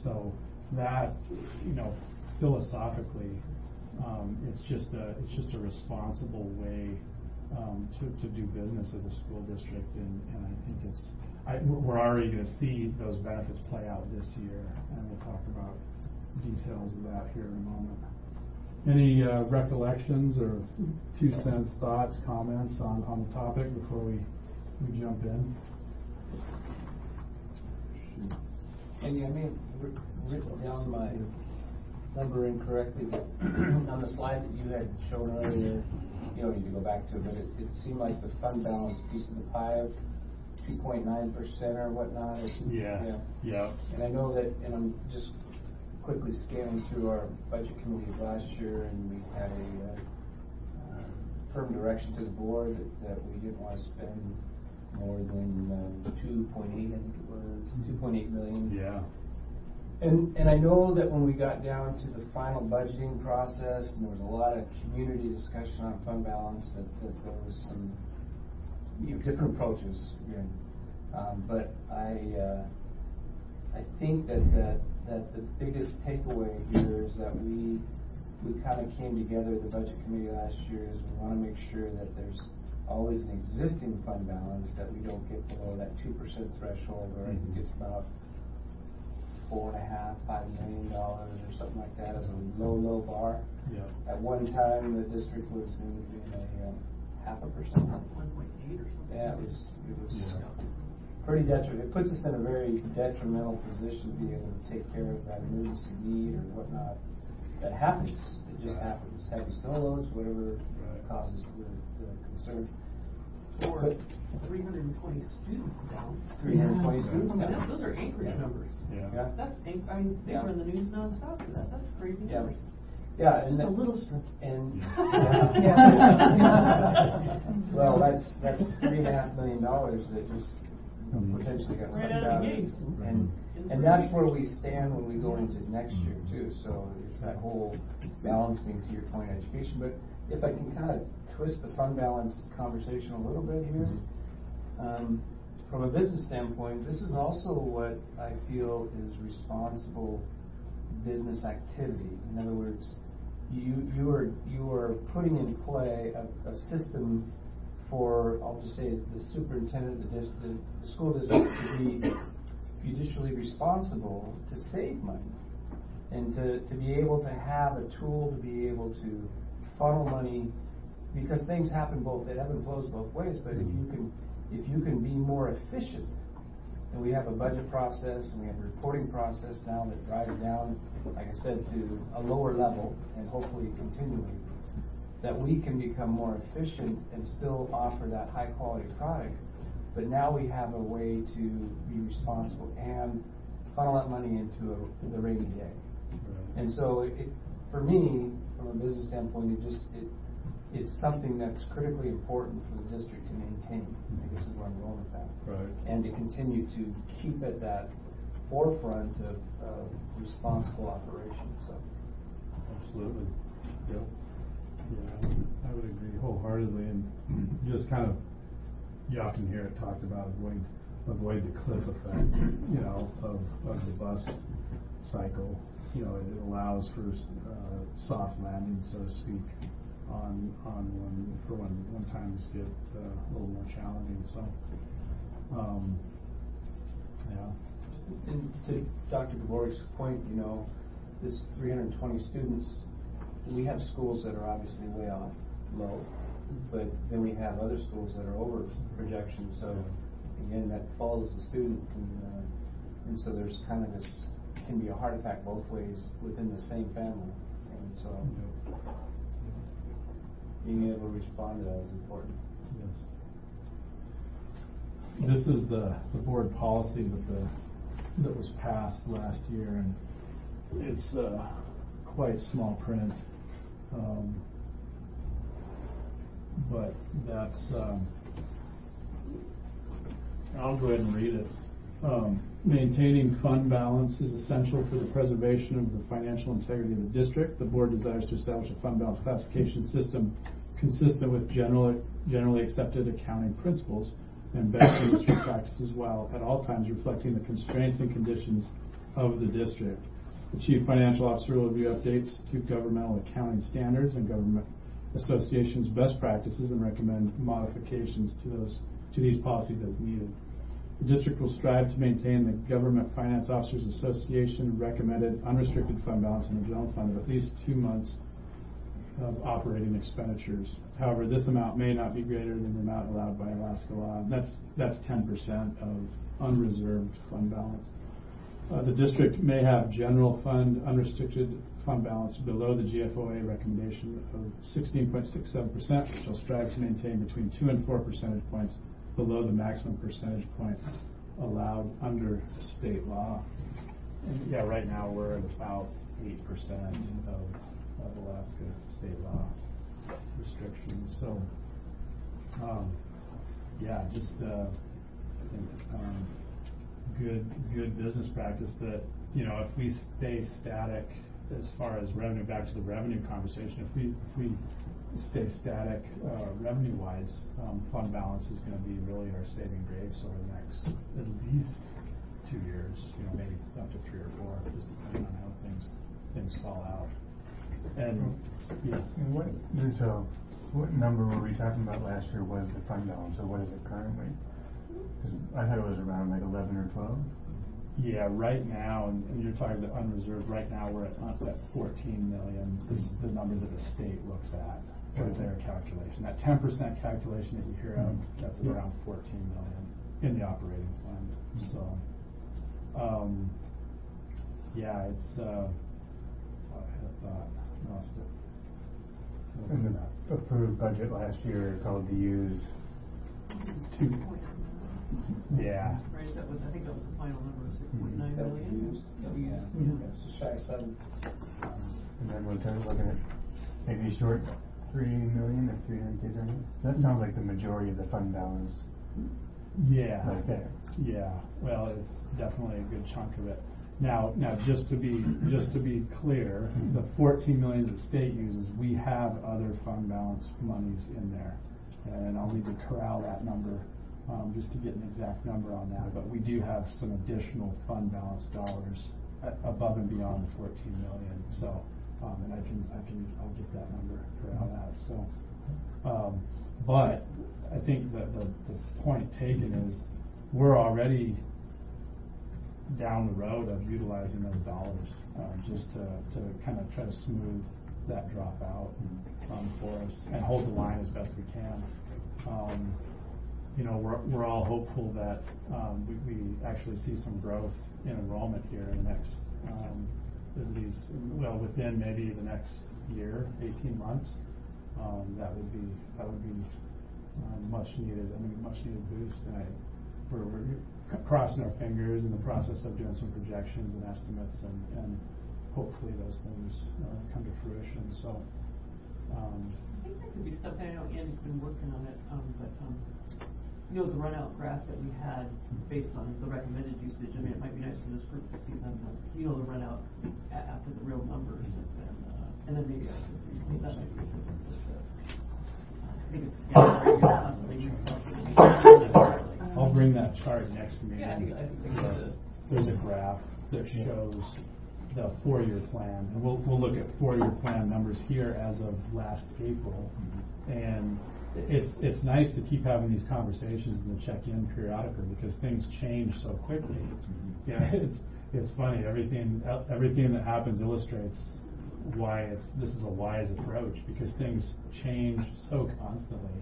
So that, philosophically, it's just a responsible way to do business as a school district, and I think we're already going to see those benefits play out this year, and we'll talk about details of that here in a moment. Any recollections or 2 cents, thoughts, comments on the topic before we jump in? Andy, I may have written down my number incorrectly, but on the slide that you had shown earlier, you don't need to go back to it, but it seemed like the fund balance piece of the pie of 2.9% or whatnot. Yeah. And I know that, and I'm just quickly scanning through our budget committee last year, and we had a firm direction to the board that we didn't want to spend more than 2.8, I think it was, 2.8 million. Yeah. And I know that when we got down to the final budgeting process, and there was a lot of community discussion on fund balance, that there was some different approaches. But I think that the biggest takeaway here is that we kind of came together, the budget committee last year, is we want to make sure that there's always an existing fund balance, that we don't get below that 2% threshold, or I think it's about $4.5–5 million or something like that as a low bar. Yeah. At one time, the district was in a 0.5%. 1.8 or something. Yeah, it was pretty detrimental. It puts us in a very detrimental position to be able to take care of that emergency need or whatnot. That happens. It just happens. Heavy snow loads, whatever causes the concern. Or 320 students down. 320 students down. Those are Anchorage numbers. Yeah. That's, I mean, they were in the news nonstop for that. That's crazy numbers. Yeah, Just a little strip. And Yeah. well, that's $3.5 million that just potentially got Right sucked out of out. the gates. And that's where we stand when we go into next year too. So it's that whole balancing, to your point, education. But if I can kind of twist the fund balance conversation a little bit here, from a business standpoint, this is also what I feel is responsible business activity. In other words, you are putting in play a system for, I'll just say, the superintendent, the school district to be judicially responsible to save money, and to be able to have a tool to be able to funnel money, because things happen both, it ebb and flows both ways. But if you can be more efficient, and we have a budget process and we have a reporting process now that drives down, like I said, to a lower level, and hopefully continually, that we can become more efficient and still offer that high quality product. But now we have a way to be responsible and funnel that money into the rainy day. Right. And so for me, from a business standpoint, it's something that's critically important for the district to maintain. I guess is where I'm going with that. Right. And to continue to keep at that forefront of responsible operations. So. Absolutely. Yep. Yeah, I would agree wholeheartedly, and just kind of, you often hear it talked about avoid the cliff effect, of the bust cycle. It allows for soft landing, so to speak, on when times get a little more challenging. So, yeah. And to Dr. DeVore's point, this 320 students, we have schools that are obviously way off low, but then we have other schools that are over projection. So again, that follows the student, and so there's kind of this, can be a heart attack both ways within the same family, and so being able to respond to that is important. Yes. This is the board policy that was passed last year, and it's quite small print. But that's, I'll go ahead and read it. Maintaining fund balance is essential for the preservation of the financial integrity of the district. The board desires to establish a fund balance classification system consistent with generally accepted accounting principles and best industry practices, while at all times reflecting the constraints and conditions of the district. The Chief Financial Officer will review updates to governmental accounting standards and government associations' best practices and recommend modifications to these policies as needed. The district will strive to maintain the Government Finance Officers Association recommended unrestricted fund balance in the general fund of at least 2 months of operating expenditures. However, this amount may not be greater than the amount allowed by Alaska law. And that's 10% of unreserved fund balance. The district may have general fund unrestricted fund balance below the GFOA recommendation of 16.67%, which will strive to maintain between 2 and 4 percentage points below the maximum percentage point allowed under state law. And yeah, right now we're at about 8% of Alaska state law restrictions. So, yeah, just good business practice that, if we stay static as far as revenue, back to the revenue conversation, if we stay static revenue-wise, fund balance is going to be really our saving grace over the next at least 2 years, maybe up to 3 or 4, just depending on how things fall out. And yes. And what number were we talking about last year was the fund balance, or what is it currently? I thought it was around like 11 or 12. Yeah, right now, and you're talking about unreserved. Right now, we're at 14 million. This is the number that the state looks at for their calculation. That 10% calculation that you hear of, that's around 14 million in the operating fund. So, yeah, it's. I had a thought, lost it. And the approved budget last year called to use. Yeah. Right, I think that was the final number, 6.9 million. That we used. Just shy of 7. And then we're looking at maybe short 3 million if 300 kids are in. That sounds like the majority of the fund balance. Yeah. Right there. Yeah. Well, it's definitely a good chunk of it. Now, just to be clear, the 14 million that the state uses, we have other fund balance monies in there, and I'll need to corral that number just to get an exact number on that. But we do have some additional fund balance dollars above and beyond the 14 million. So, and I'll get that number around that. So, but I think that the point taken is we're already down the road of utilizing those dollars just to kind of try to smooth that drop out for us and hold the line as best we can. You know, we're all hopeful that we actually see some growth in enrollment here in the next, at least, well, within maybe the next year, 18 months. That would be much needed. I mean, much needed boost. And we're crossing our fingers in the process of doing some projections and estimates, and hopefully those things come to fruition. So. I think that could be something. I know Andy's been working on it, but you know, the runout graph that we had based on the recommended usage. I mean, it might be nice for this group to see them, you know, the runout after the real numbers, and then maybe after that might be I'll bring that chart next to me. Yeah, I think there's a graph that shows the 4-year plan, and we'll look at 4-year plan numbers here as of last April, and it's nice to keep having these conversations and to check in periodically because things change so quickly. Yeah, it's funny. Everything that happens illustrates why this is a wise approach because things change so constantly.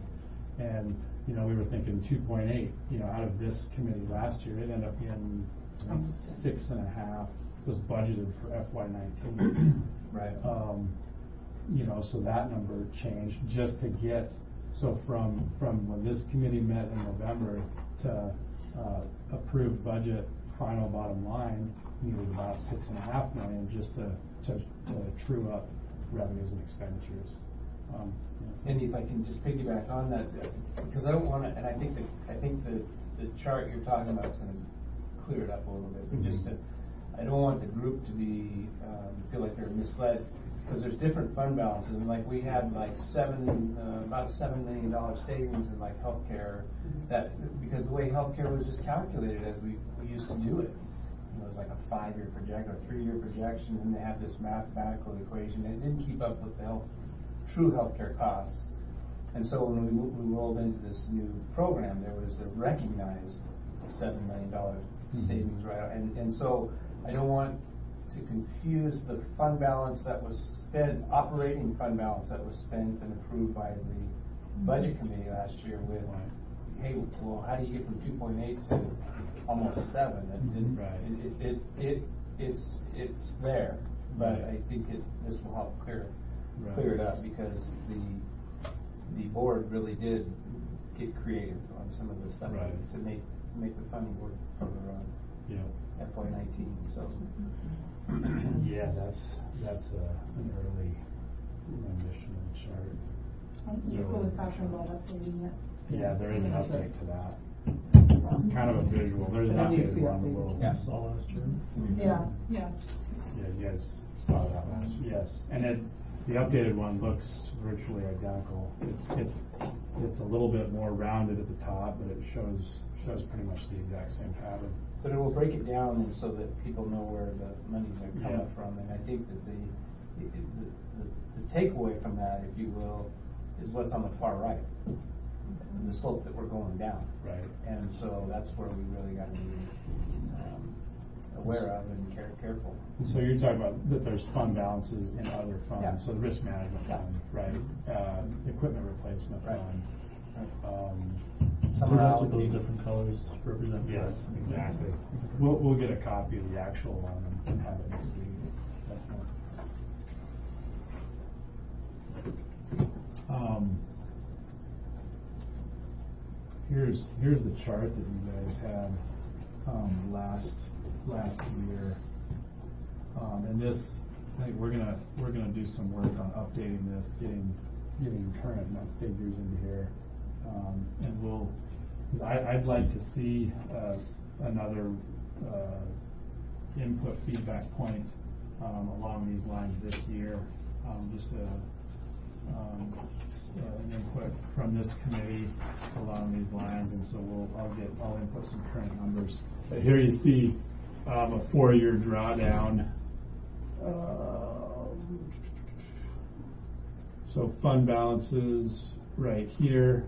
And you know, we were thinking 2.8. You know, out of this committee last year, it ended up being 6.5 was budgeted for FY19. Right. You know, so that number changed just to get. So from when this committee met in November to approved budget final bottom line, needed about $6.5 million just to true up revenues and expenditures. And if I can just piggyback on that, because I don't want to, and I think the chart you're talking about is going to clear it up a little bit. But just I don't want the group to be feel like they're misled. Because there's different fund balances, and like we had like about $7 million savings in like healthcare. That because the way healthcare was just calculated as we used to do it. It was like a 5-year projection or 3-year projection, and they had this mathematical equation. It didn't keep up with the true healthcare costs. And so when we rolled into this new program, there was a recognized $7 million savings right out. And so I don't want to confuse the fund balance that was spent, operating fund balance that was spent and approved by the budget committee last year with, hey, well, how do you get from 2.8 to almost 7? It's there, but I think this will help clear it up because the board really did get creative on some of the stuff to make the funding work for the FY19. So. Yeah, that's an early rendition of the chart. Nico was talking about updating it. Yeah, there is an update to that. Kind of a visual. There's an updated one. Saw last year. Yeah. Yeah, you guys saw that last year. Yes, and the updated one looks virtually identical. It's a little bit more rounded at the top, but it shows pretty much the exact same pattern. But it will break it down so that people know where the monies are coming from. And I think that the takeaway from that, if you will, is what's on the far right, the slope that we're going down. Right. And so that's where we really got to be aware of and careful. So you're talking about that there's fund balances in other funds. Yeah. So the risk management fund, right? Equipment replacement fund. That's what those different colors represent. Yes, exactly. We'll get a copy of the actual one and have it next week. Here's the chart that you guys had last year, and this I think we're gonna do some work on updating this, getting current figures into here, and I'd like to see another input feedback point along these lines this year, just an input from this committee along these lines, and so I'll input some current numbers. But here you see a 4-year drawdown. So fund balances right here.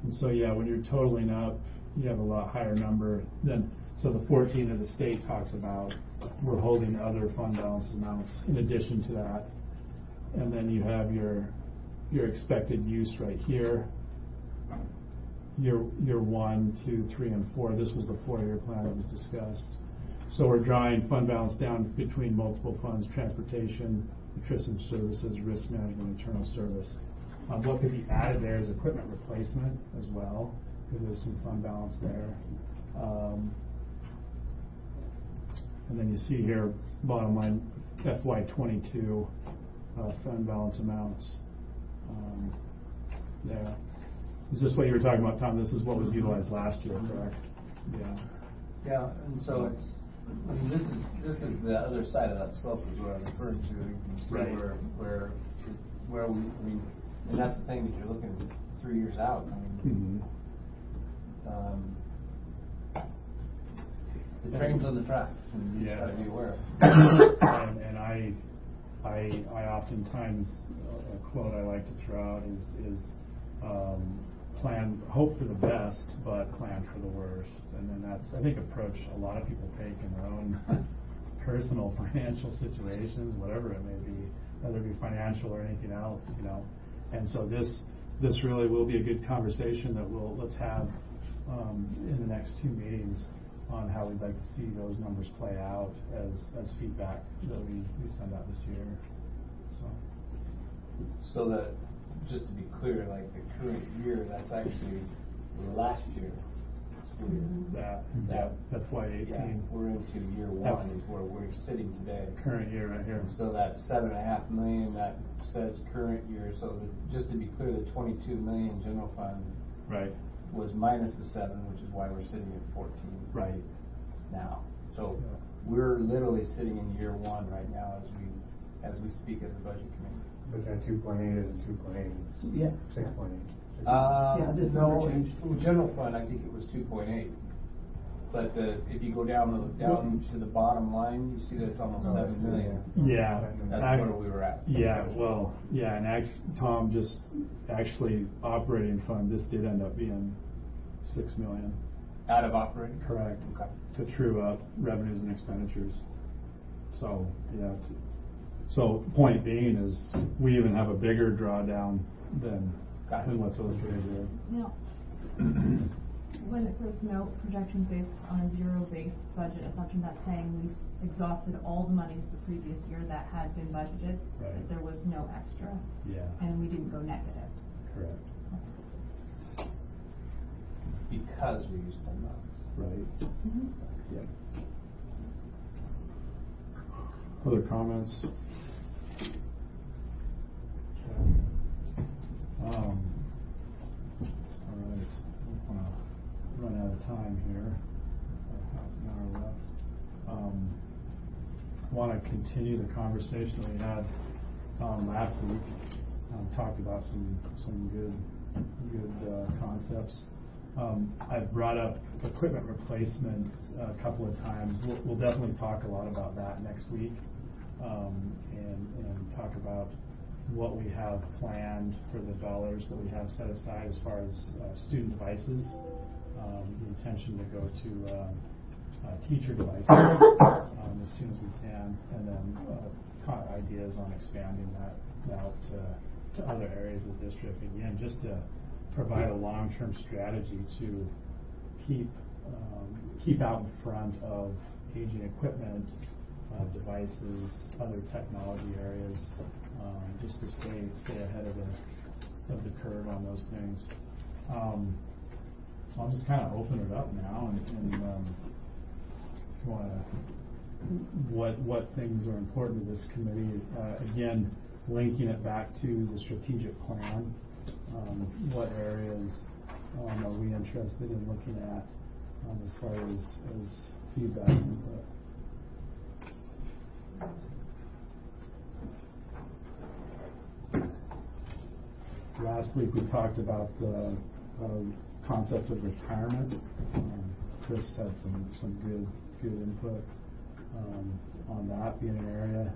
And so yeah, when you're totaling up, you have a lot higher number than, so the 14 that the state talks about, we're holding other fund balance amounts in addition to that. And then you have your expected use right here. Year 1, 2, 3, and 4. This was the 4-year plan that was discussed. So we're drawing fund balance down between multiple funds: transportation, nutrition services, risk management, internal service. What could be added there is equipment replacement as well, because there's some fund balance there. And then you see here, bottom line, FY22 fund balance amounts there. Is this what you were talking about, Tom? This is what was utilized last year, correct? Yeah. Yeah, and so it's, I mean, this is the other side of that slope is what I'm referring to. You can see Right. where we, I mean, and that's the thing, that you're looking 3 years out. I mean, the train's on the track, and you just gotta be aware. And I oftentimes, a quote I like to throw out is plan, hope for the best, but plan for the worst. And then that's, I think, approach a lot of people take in their own personal financial situations, whatever it may be, whether it be financial or anything else, you know. And so this really will be a good conversation that let's have in the next 2 meetings on how we'd like to see those numbers play out as feedback that we send out this year. So that, just to be clear, like the current year, that's actually last year. That's why 18. Yeah, we're into year 1 is where we're sitting today. Current year right here. And so that $7.5 million that says current year. So just to be clear, the 22 million general fund Right. was minus the 7, which is why we're sitting at 14. Right. Now, so we're literally sitting in year 1 right now as we speak as a budget committee. But that 2.8 isn't 2.8, it's Yeah. 6.8. Yeah, this no, number changed. general fund, I think it was 2.8. But if you go down to the bottom line, you see that it's almost 7 million. Yeah. That's where we were at. Yeah, well, yeah, and Tom, just actually operating fund, this did end up being 6 million. Out of operating? Correct. Okay. To true up revenues and expenditures. So, yeah. So point being is we even have a bigger drawdown than what's illustrated here. Now, when it says no projections based on a zero-based budget assumption, that's saying we exhausted all the monies the previous year that had been budgeted. Right. That there was no extra. Yeah. And we didn't go negative. Correct. Because we used fund balance. Right. Mm-hmm. Yeah. Other comments? Okay. All right. I don't want to run out of time here. Half an hour left. I want to continue the conversation that we had last week. Talked about some good concepts. I've brought up equipment replacement a couple of times. We'll definitely talk a lot about that next week, and talk about what we have planned for the dollars that we have set aside as far as student devices. The intention to go to teacher devices as soon as we can, and then ideas on expanding that out to other areas of the district. Again, just to provide a long-term strategy to keep out in front of aging equipment, devices, other technology areas, just to stay ahead of the curve on those things. I'll just kind of open it up now, and if you want to, what things are important to this committee. Again, linking it back to the strategic plan. What areas are we interested in looking at as far as feedback input? Last week we talked about the concept of retirement. Chris had some good input, on that being an area.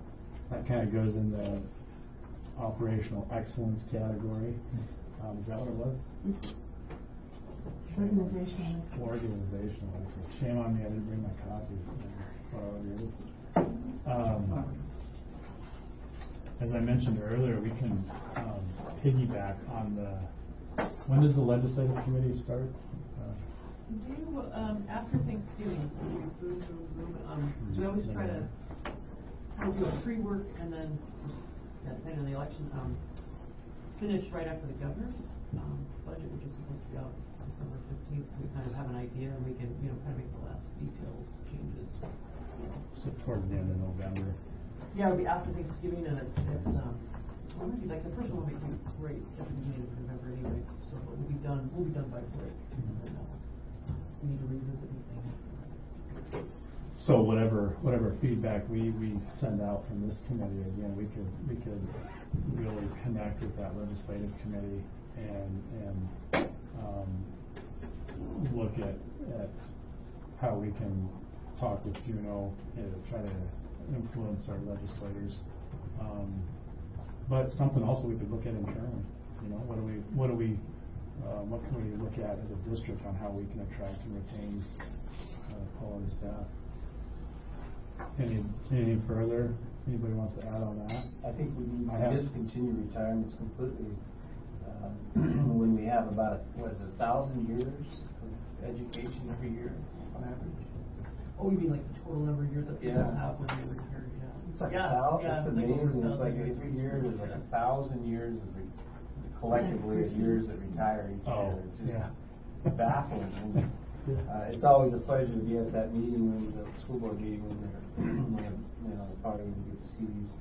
That kind of goes in the operational excellence category. Is that what it was? Organizational excellence. Shame on me, I didn't bring my copy. As I mentioned earlier, we can piggyback on when does the legislative committee start? After Thanksgiving, so we always try to do a pre-work and then, depending on the election, finish right after the governor's budget, which is supposed to be out December 15th, so we kind of have an idea and we can, kind of make the last details changes. So towards the end of November. Yeah, it'll be after Thanksgiving, and it's well, maybe like the first one will be right at the beginning of November anyway, so we'll be done by break. And then, we need to revisit anything. So whatever feedback we send out from this committee, again, we could really connect with that legislative committee and look at how we can talk with Juneau and try to influence our legislators. But something also we could look at internally. What can we look at as a district on how we can attract and retain quality staff? Anything further? Anybody wants to add on that? I think we need to discontinue retirements completely. When we have about 1,000 years of education every year on average. Oh, you mean like the total number of years that people have when they retire? Yeah. It's like it's amazing. It's like every year there's like 1,000 years of collectively of years that retire each year. It's just baffling. And, it's always a pleasure to be at that meeting, when the school board meeting, when we have the party and we get to see these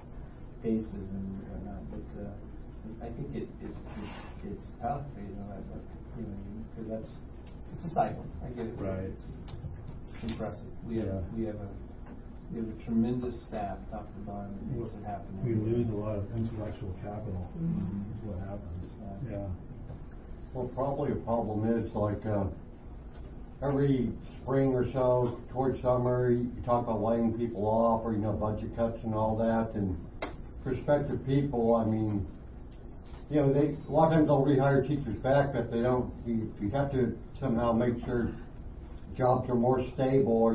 faces and whatnot. But I think it's tough, because it's a cycle. I get it. Right. It's impressive. We have a tremendous staff, top to bottom, that makes it happen. We lose a lot of intellectual capital. Is what happens. Yeah. Well, probably a problem is like every spring or so, towards summer, you talk about laying people off, or budget cuts and all that, and prospective people. I mean, they a lot of times they'll rehire teachers back, but they don't. You have to somehow make sure jobs are more stable, or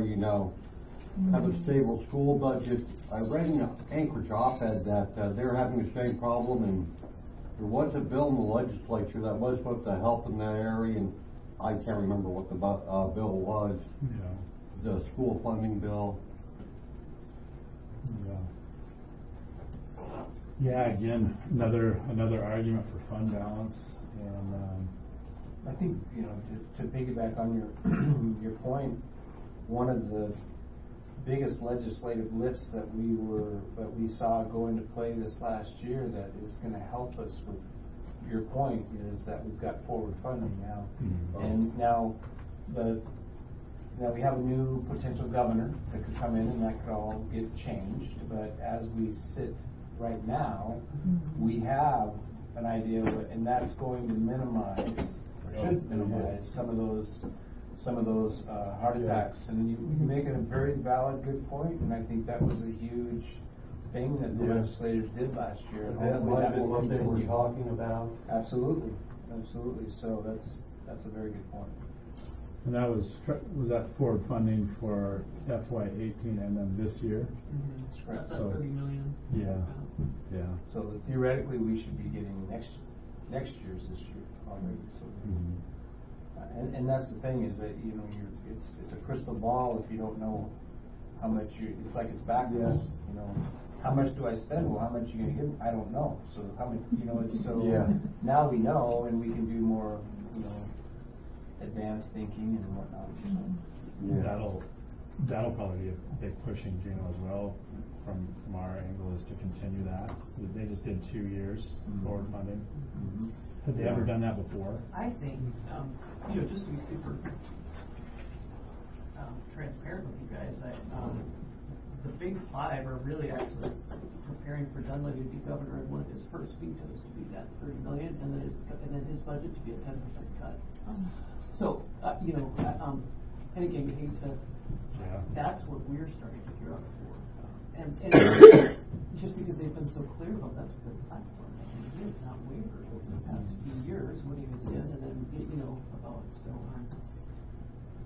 have a stable school budget. I read in an Anchorage op-ed that they're having the same problem, and there was a bill in the legislature that was supposed to help in that area, and I can't remember what the bill was. Yeah. The school funding bill. Yeah. Again, another argument for fund balance, and I think to piggyback on your point, one of the biggest legislative lifts that we saw go into play this last year that is going to help us with your point is that we've got forward funding now, and now we have a new potential governor that could come in, and that could all get changed. But as we sit right now, we have an idea, and that's going to minimize, or should minimize, some of those heart attacks. And you make it a very valid, good point, and I think that was a huge thing that the legislators did last year. That might be what they were talking about. Absolutely. So that's a very good point. And that was that forward funding for FY18 and then this year? That's correct. That's $30 million. Yeah. So theoretically, we should be getting next year's this year already. So, and that's the thing, is that it's a crystal ball if you don't know how much it's like it's backwards. How much do I spend? Well, how much are you going to give? I don't know. So how much? It's so now we know, and we can do more advanced thinking and whatnot. So. That'll probably be a big push in Juneau as well. From our angle, is to continue that. They just did 2 years forward funding. Have they ever done that before? I think, just to be super transparent with you guys, the big five are really actually preparing for Dunleavy to be governor, and one of his first vetoes to be that $30 million, and then his budget to be a 10% cut. So, And again, you hate to, Yeah. that's what we're starting to gear up for. And just because they've been so clear about that's their platform, it is not wavered over the past few years, what he was in, and then, about, so,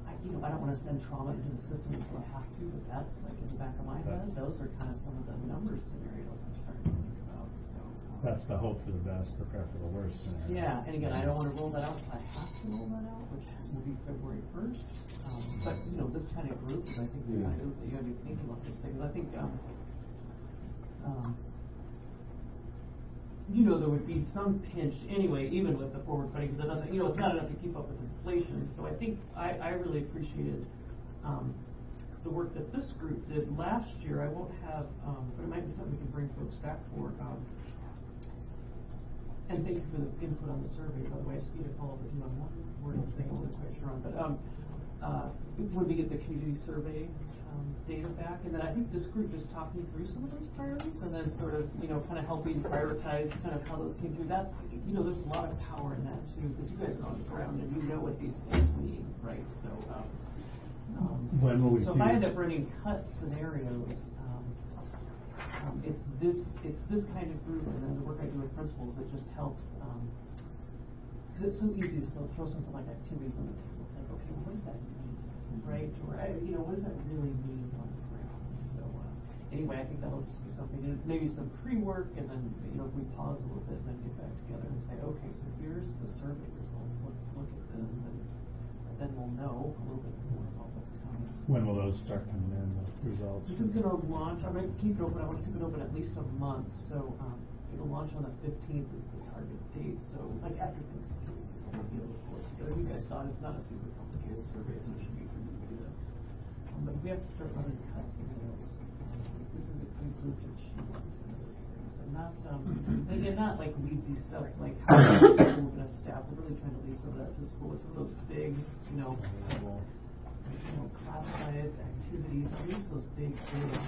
I don't want to send trauma into the system until I have to, but that's like in the back of my head, those are kind of some of the number scenarios I'm starting to think about, so. That's the hope for the best, prepare for the worst scenario. Yeah, and again, I don't want to roll that out until I have to roll that out, which will be February 1st. But, this kind of group is, I think, the kind of group that you got to be thinking about those things. I think, there would be some pinch anyway, even with the forward funding, because it doesn't, it's not enough to keep up with inflation. So I think I really appreciated the work that this group did last year. I won't have, but it might be something we can bring folks back for. And thank you for the input on the survey, by the way. I just need to follow up with you on one wording thing I wasn't quite sure on. But when we get the community survey data back, and then I think this group just talking through some of those priorities, and then sort of, kind of helping prioritize kind of how those came through. That's, there's a lot of power in that too, because you guys are on the ground and you know what these things mean, right? So, when will we see? So if I end up bringing cut scenarios, it's this kind of group, and then the work I do with principals, it just helps, because it's so easy to still throw something like activities on the table. It's like, okay, well, what does that mean, right? Or, what does that really mean on the ground? So, anyway, I think that'll just be something, maybe some pre-work, and then, if we pause a little bit, and then get back together and say, okay, so here's the survey results, let's look at this, and then we'll know a little bit more about what's coming. When will those start coming in, the results? This is going to launch, I'm going to keep it open, I want to keep it open at least a month, so it'll launch on the 15th is the target date, so like after Thanksgiving, we'll be able to pull it together. You guys saw it, it's not a super complicated survey, so it should be pretty easy to, but we have to start running cuts and videos. This is a good group that she wants some of those things, and not, again, not like weedsy stuff, like how we're going to staff, we're really trying to leave some of that to school, with some of those big, class-sized activities, use those big data,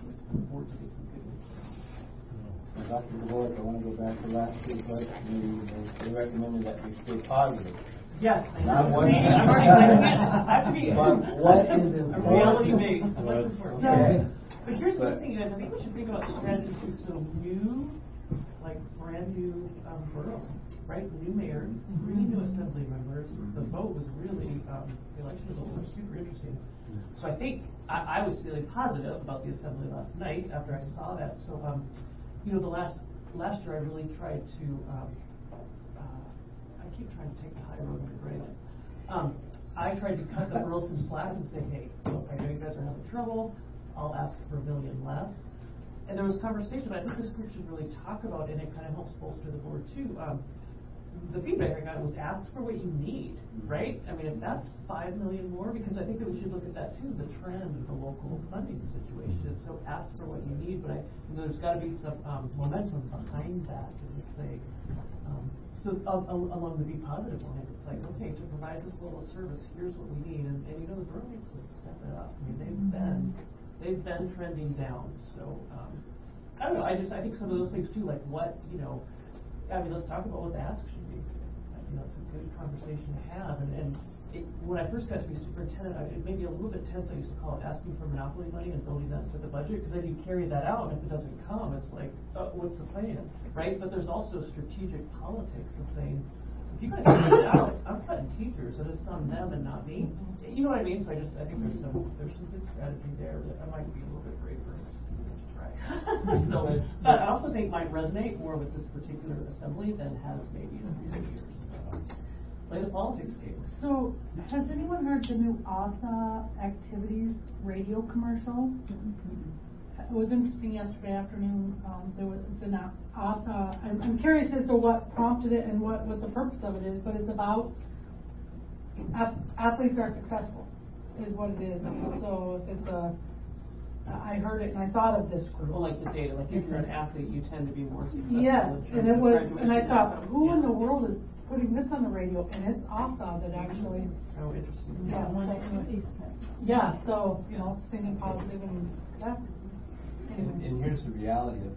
for the board to get some good input. Dr. DeWolf, I want to go back to last year's budget committee. They recommended that we stay positive. Yes, Not what. I'm already I have to be. But what is important? Reality-based. Okay. But here's the thing, guys. I think we should think about strategies too. So new, like brand new borough, right? New mayor, 3 new assembly members. The vote was really, the election results were super interesting. So I think I was feeling positive about the assembly last night after I saw that. So, the last year I really tried to, I keep trying to take the high road on the gray line. I tried to cut the girls some slack and say, hey, look, I know you guys are having trouble. I'll ask for $1 million less. And there was conversation, but I think this group should really talk about it, and it kind of helps bolster the board too. The feedback I got was ask for what you need, right? I mean, if that's $5 million more, because I think that we should look at that too, the trend of the local funding situation. So ask for what you need, but there's got to be some momentum behind that to just say, so along the be positive line, it's like, okay, to provide this level of service, here's what we need, and the borough needs to step it up. I mean, they've been trending down, so I don't know. I think some of those things too, like what let's talk about what the ask should be. It's a good conversation to have. And when I first got to be superintendent, it made me a little bit tense. I used to call it asking for monopoly money and building that into the budget, because then you carry that out, and if it doesn't come, it's like, what's the plan, right? But there's also strategic politics of saying, if you guys figure it out, I'm cutting teachers, and it's on them and not me. You know what I mean? So I think there's some good strategy there that I might be a little bit braver to try. So, but I also think might resonate more with this particular assembly than has maybe in recent years. Play the politics game. So, has anyone heard the new ASA activities radio commercial? It was interesting yesterday afternoon. It's an ASA. I'm curious as to what prompted it and what the purpose of it is, but it's about athletes are successful, is what it is. So if it's I heard it and I thought of this group. Well, like the data, like if you're an athlete, you tend to be more successful. Yes, and it was, and I thought, who in the world is putting this on the radio? And it's ASA that actually. Oh, interesting. Yeah. So thinking positive and yeah. Anyway. And here's the reality of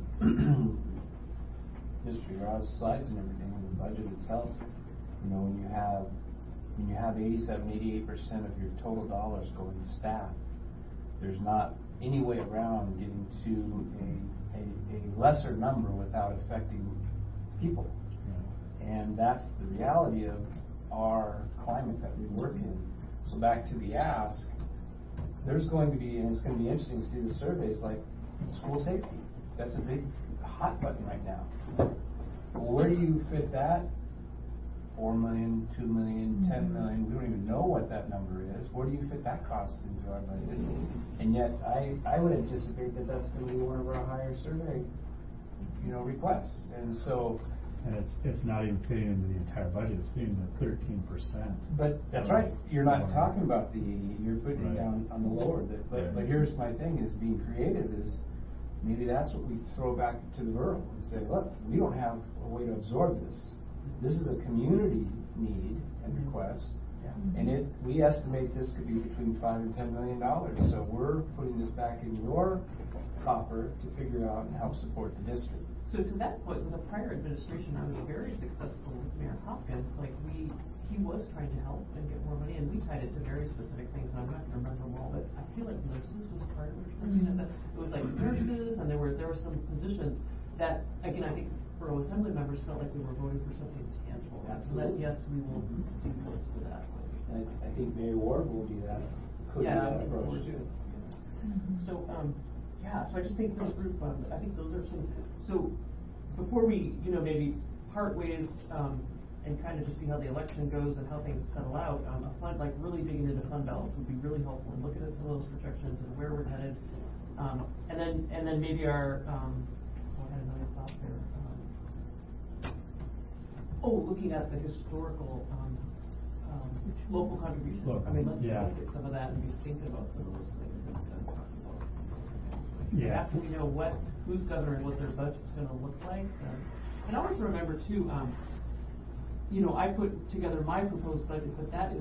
history, or slides and everything, and the budget itself. When you have when you have 87–88% of your total dollars going to staff, there's not any way around getting to a lesser number without affecting people. And that's the reality of our climate that we work in. So back to the ask, there's going to be, and it's going to be interesting to see the surveys like school safety. That's a big hot button right now. Well, where do you fit that? 4 million, 2 million, 10 million, we don't even know what that number is. Where do you fit that cost into our budget? And yet, I would anticipate that that's going to be one of our higher survey, requests. And so, and it's not even fitting into the entire budget, it's fitting into 13%. But that's right, you're not talking about the 80, you're putting it down on the lower. But here's my thing, is being creative is, maybe that's what we throw back to the borough and say, look, we don't have a way to absorb this. This is a community need and request, and we estimate this could be between $5 and $10 million. So we're putting this back in your coffer to figure out and help support the district. So to that point, with the prior administration, I was very successful with Mayor Hopkins. Like he was trying to help and get more money, and we tied it to very specific things. And I'm not going to remember them all, but I feel like nurses was part of it or something. It was like nurses, and there were some positions that, again, I think borough assembly members felt like we were voting for something tangible. Absolutely. Yes, we will do this for that. So. I think Mayor Ward will do that. Could do that approach too. So, so I just think this group, I think those are some. So, before we, maybe part ways and kind of just see how the election goes and how things settle out, a fund, like really digging into fund balance would be really helpful and looking at some of those projections and where we're headed, and then maybe our. I had another thought there. Looking at the historical local contributions. I mean, let's look at some of that and be thinking about some of those things instead of talking about. After we know who's governing, what their budget's going to look like, and always remember too. I put together my proposed budget, but that's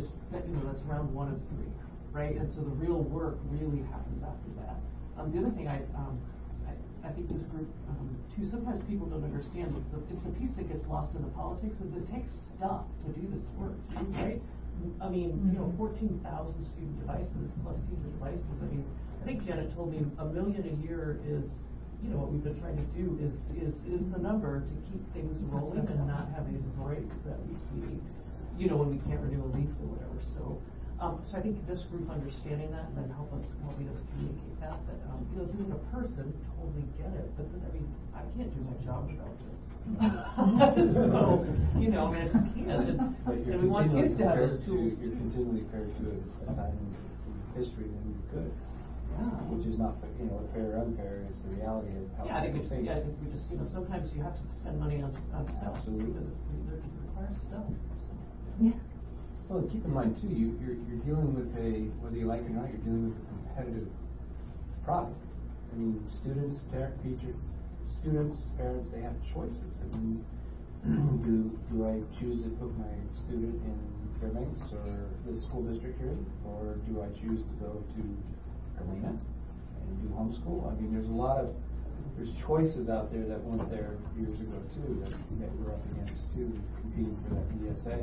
round 1 of 3, right? And so the real work really happens after that. The other thing I think this group, too, sometimes people don't understand, it's the piece that gets lost in the politics, is it takes stuff to do this work, too, right? I mean, 14,000 student devices plus teacher devices. I mean, I think Janet told me $1 million a year is, what we've been trying to do is the number to keep things rolling and not have these breaks that we see, when we can't renew a lease or whatever. So I think this group understanding that and then helping us communicate that this isn't a person, totally get it, but I mean, I can't do my job without this. So, it's kids, and we want kids to have those tools. You're continually fair to a time in history when you could. Which is not, fair or unfair, it's the reality of how I think we just, sometimes you have to spend money on stuff. Absolutely. Because it requires stuff. Yeah. Well, keep in mind too, you're dealing with whether you like it or not, you're dealing with a competitive product. I mean, students, parents, they have choices. I mean, do I choose to put my student in Fairbanks or the school district here, or do I choose to go to Galena and do homeschool? I mean, there's choices out there that weren't there years ago too, that we're up against too, competing for that ESA.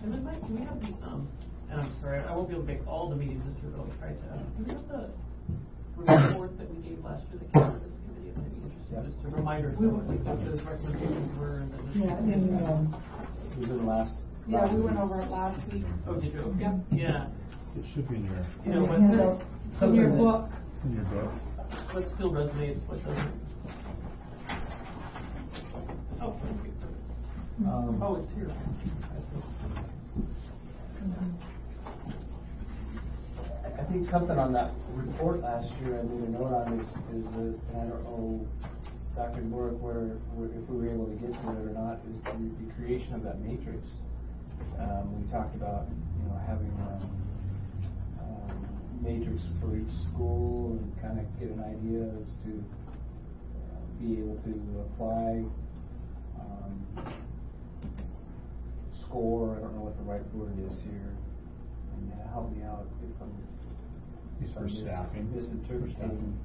And then Mike, do we have the and I'm sorry, I won't be able to make all the meetings this year, but I'll try to. Do we have the report that we gave last year that came out of this committee? It might be interesting, just a reminder of what those recommendations were. It was in the last. Yeah, we went over it last week. Oh, did you? Yep. Yeah. It should be in your. In your book. In your book. What still resonates, what doesn't. Oh, thank you. It's here. I think something on that report last year I made a note on is that, and I don't know, Dr. Bork, if we were able to get to it or not, is the creation of that matrix. We talked about having a matrix for each school and kind of get an idea as to be able to apply score. I don't know what the right word is here, and help me out if I'm misinterpreting.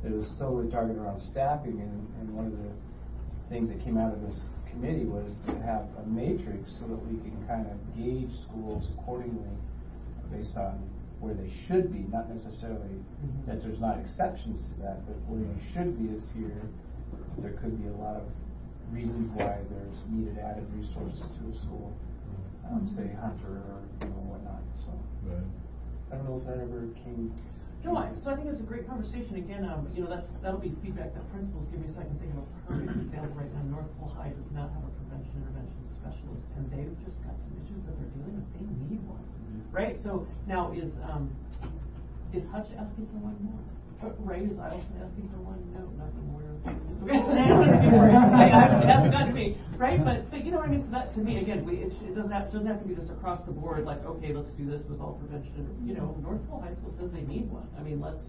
It was totally targeted around staffing, and one of the things that came out of this committee was to have a matrix so that we can kind of gauge schools accordingly based on where they should be, not necessarily that there's not exceptions to that, but where you should be is here. There could be a lot of reasons why there's needed added resources to a school, say Hunter or whatnot. So Right. I don't know if that ever came. No, so I think it's a great conversation. Again, that'll be feedback that principals give me, so I can think of a perfect example right now. North Pole High does not have a prevention intervention specialist, and they've just got some issues that they're dealing with. They need one, right? So now is Hutch asking for one more? Right? Is Eielson asking for one? No, nothing more. It hasn't got to be right, but you know what I mean. So that to me, again, it doesn't have to be this across the board. Like, okay, let's do this with all prevention. North Pole High School says they need one. I mean, let's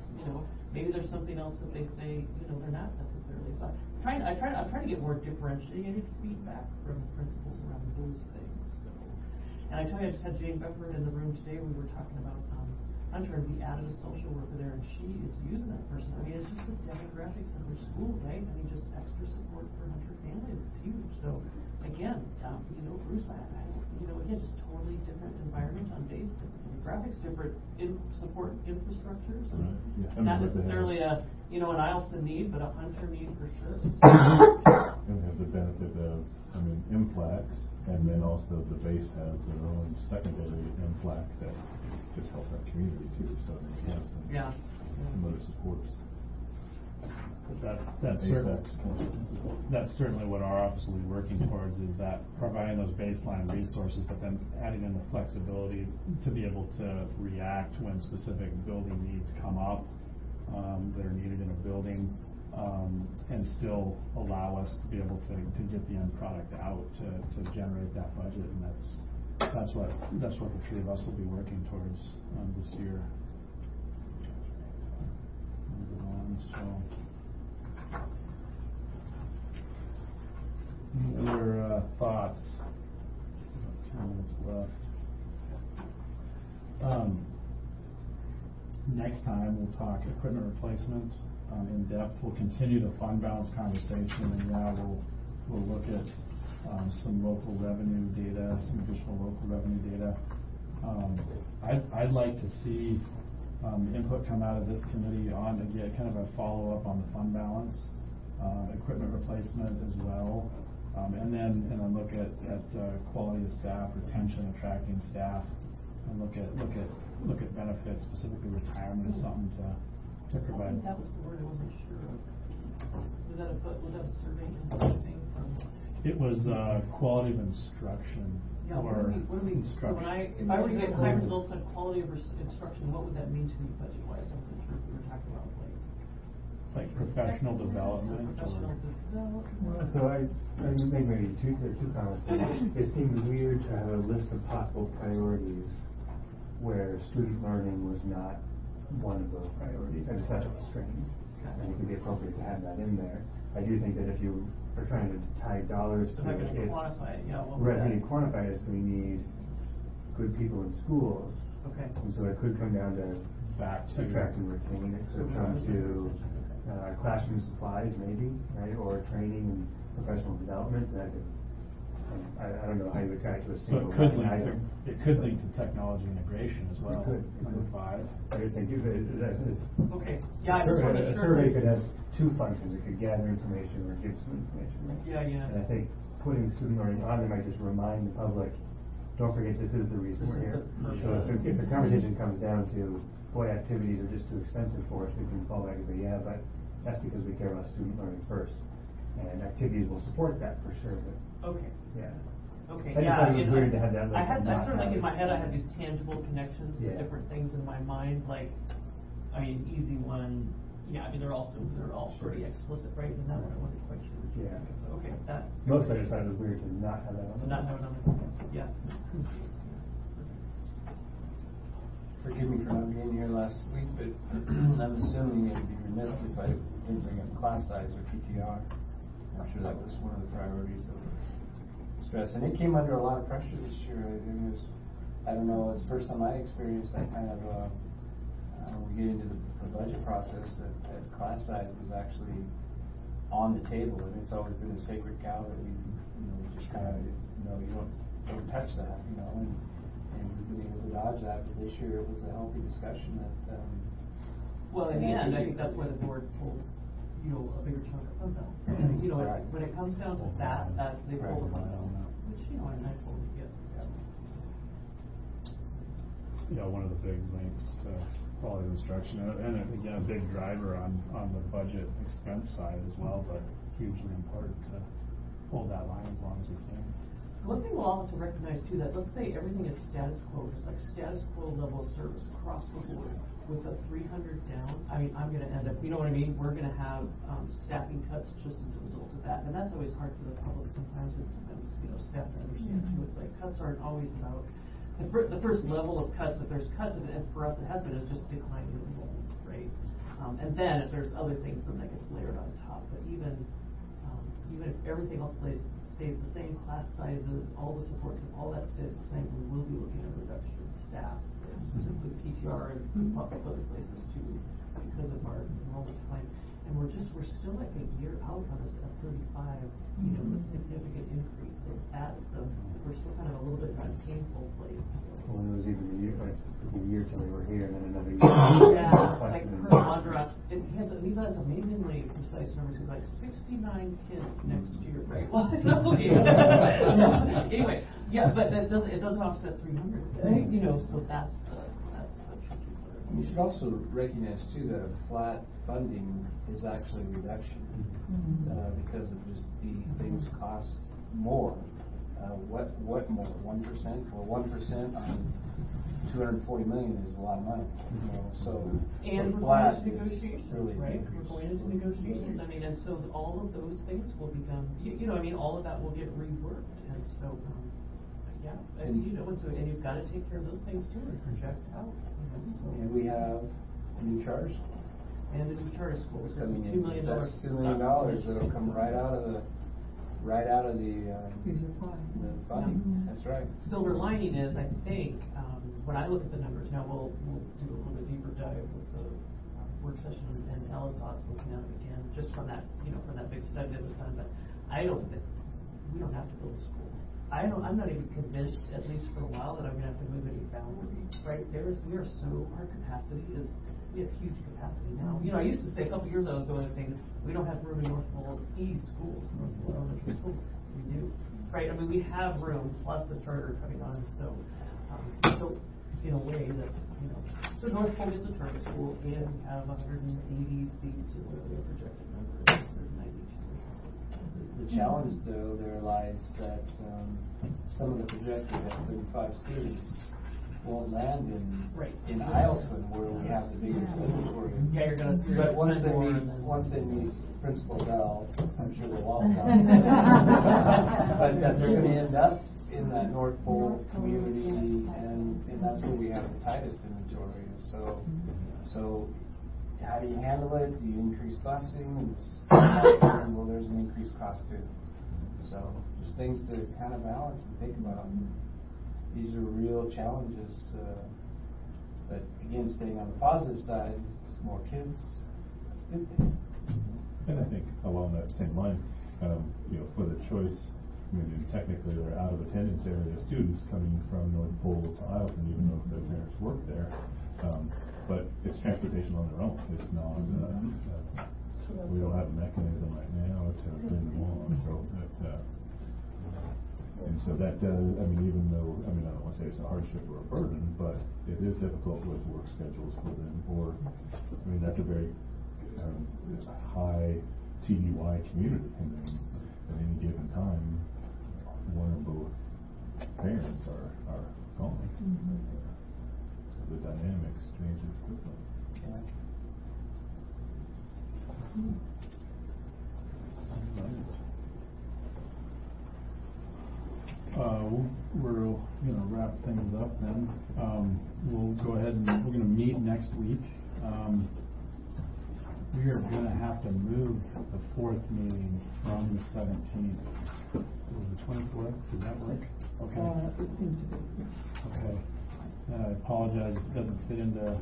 maybe there's something else that they say they're not necessarily. So I'm trying to get more differentiated feedback from principals around those things. So, and I tell you, I just had Jane Beckford in the room today. We were talking about Hunter, and we added a social worker there, and she is using that person. I mean, it's just the demographics of her school, right? I mean, just extra support for Hunter families. It's huge. So, again, Bruce, again, just totally different environment on base, different demographics, different support infrastructures. Right. Yeah. Not necessarily an Eielson need, but a Hunter need for sure. And have the benefit of, MPLAX, and then also the base has their own secondary MPLAC that just help that community too. So they have some other supports. But that's certainly what our office will be working towards, is that providing those baseline resources, but then adding in the flexibility to be able to react when specific building needs come up that are needed in a building, and still allow us to be able to get the end product out to generate that budget. And that's what the three of us will be working towards this year. Any other thoughts? About 10 minutes left. Next time we'll talk equipment replacement in depth. We'll continue the fund balance conversation, and we'll look at some local revenue data, some additional local revenue data. I'd like to see input come out of this committee on, again, kind of a follow-up on the fund balance, equipment replacement as well, and then look at quality of staff, retention, attracting staff, and look at benefits, specifically retirement is something to provide. I think that was the word I wasn't sure of. Was that a survey thing from? It was quality of instruction. Yeah, or what do we so if I were to get high results on quality of instruction, what would that mean to me budget-wise? I wasn't sure if we were talking about like professional development. Well, so I make maybe two comments. It seemed weird to have a list of possible priorities where student learning was not one of those priorities. I just thought it was strange. I think it would be appropriate to have that in there. I do think that if you are trying to tie dollars to it, it's quantify it, right. When you quantify it, we need good people in schools. Okay. And so it could come down to back to attract and retain. It could come to classroom supplies, maybe, right, or training and professional development. I don't know how you would tie it to a single item. It could link to technology integration as well. It could. Number 5. I just think okay. Yeah. A survey could have two functions. It could gather information or give some information. Right? Yeah. And I think putting student learning on there might just remind the public, don't forget this is the reason we're here. So if the conversation comes down to, boy, activities are just too expensive for us, we can fall back and say, yeah, but that's because we care about student learning first. And activities will support that for sure. But okay. Yeah. Okay. I just thought it was weird to have that. I sort of like in my head, I had these tangible connections to Yeah. different things in my mind. Like, easy one. Yeah, they're all pretty explicit, right? And that one I wasn't quite sure. Yeah. So, okay, that. Most of it, I thought it was weird to not have that on the Not have it on the yeah. Forgive me for not being here last week, but I'm assuming it'd be remiss if I didn't bring up class size or PTR. I'm sure that was one of the priorities of stress, and it came under a lot of pressure this year. I don't know, it's the first time I experienced that kind of, when we get into the budget process, that class size was actually on the table, and it's always been a sacred cow that we, we just kind of, you don't touch that, and we've been able to dodge that, but this year it was a healthy discussion that, well, in the end, I think that's why the board pulled, a bigger chunk of fund balance. Right. When it comes down to that they pull the fund balance, which, I totally get. Yeah, one of the big links to quality of instruction, and again, a big driver on the budget expense side as well, but hugely important to hold that line as long as we can. One thing we'll all have to recognize too, that let's say everything is status quo, just like status quo level of service across the board, with a 300 down, I'm gonna end up, you know what I mean? We're gonna have staffing cuts just as a result of that, and that's always hard for the public sometimes, and sometimes, staff to understand too. It's like cuts aren't always about the first level of cuts. If there's cuts, and for us it has been, is just declining enrollment, right? And then if there's other things, then that gets layered on top. But even if everything else stays the same, class sizes, all the supports, if all that stays the same, we will be looking at a reduction in staff, specifically PTR and other places too, because of our enrollment decline. And we're still like a year out on this F-35, a significant increase. So we're still kind of a little bit in a painful place. Well, it was even a year till they were here, and then another year. Yeah, like Colonel Mondra, he has amazingly precise numbers. He's like 69 kids next year, right? Well, anyway, yeah, but it doesn't offset 300, so that's the tricky part. We should also recognize too that a flat funding is actually a reduction because of just the things cost more. What more? 1%? Well, 1% on 240 million is a lot of money. So and we're flat going into negotiations, really right? We're going into negotiations. And so all of those things will become, all of that will get reworked, and so. Yeah, and and you've got to take care of those things too and project out. So. And we have a new charter school. And a new charter school. It's coming in. $2 million. That's $2 million that'll come right out of the funding. That's right. Silver lining is, I think, when I look at the numbers now, we'll do a little bit deeper dive with the work session, and LSOT's looking at it again, just from that big study that was done. But I don't think we don't have to build a school. I'm not even convinced, at least for a while, that I'm going to have to move any boundaries. Right? Our capacity is. We have huge capacity now. I used to say a couple years ago, I was saying we don't have room in North Pole East schools, North Pole Elementary schools. We do, right? We have room plus the charter coming on. So in a way, that's So North Pole gets a charter school, and we have 180 seats, or whatever the projected number is, 192. The challenge, though, there lies that some of the projected at 35 students won't land in Eielson, where we have the biggest inventory. Yeah, you're gonna. But once they meet Principal Bell, I'm sure they'll all come. But that they're going to end up in that North Pole community, and that's where we have the tightest inventory. So how do you handle it? Do you increase busing? Well, there's an increased cost too. So just things to kind of balance and think about. These are real challenges, but again, staying on the positive side, more kids, that's a good thing. And I think along that same line, for the choice, technically they're out of attendance area students coming from North Pole to Eielson, even though their parents work there. But it's transportation on their own. It's not, we don't have a mechanism right now to bring them on. And so that does, even though, I don't want to say it's a hardship or a burden, but it is difficult with work schedules for them. Or, that's a very high TDY community. And at any given time, one or both parents are gone. So the dynamics changes quickly. Yeah. We're going to wrap things up then. We'll go ahead and we're going to meet next week. We are going to have to move the fourth meeting from the 17th. It was the 24th. Does that work? Okay. It seems to be. Okay. And I apologize if it doesn't fit into the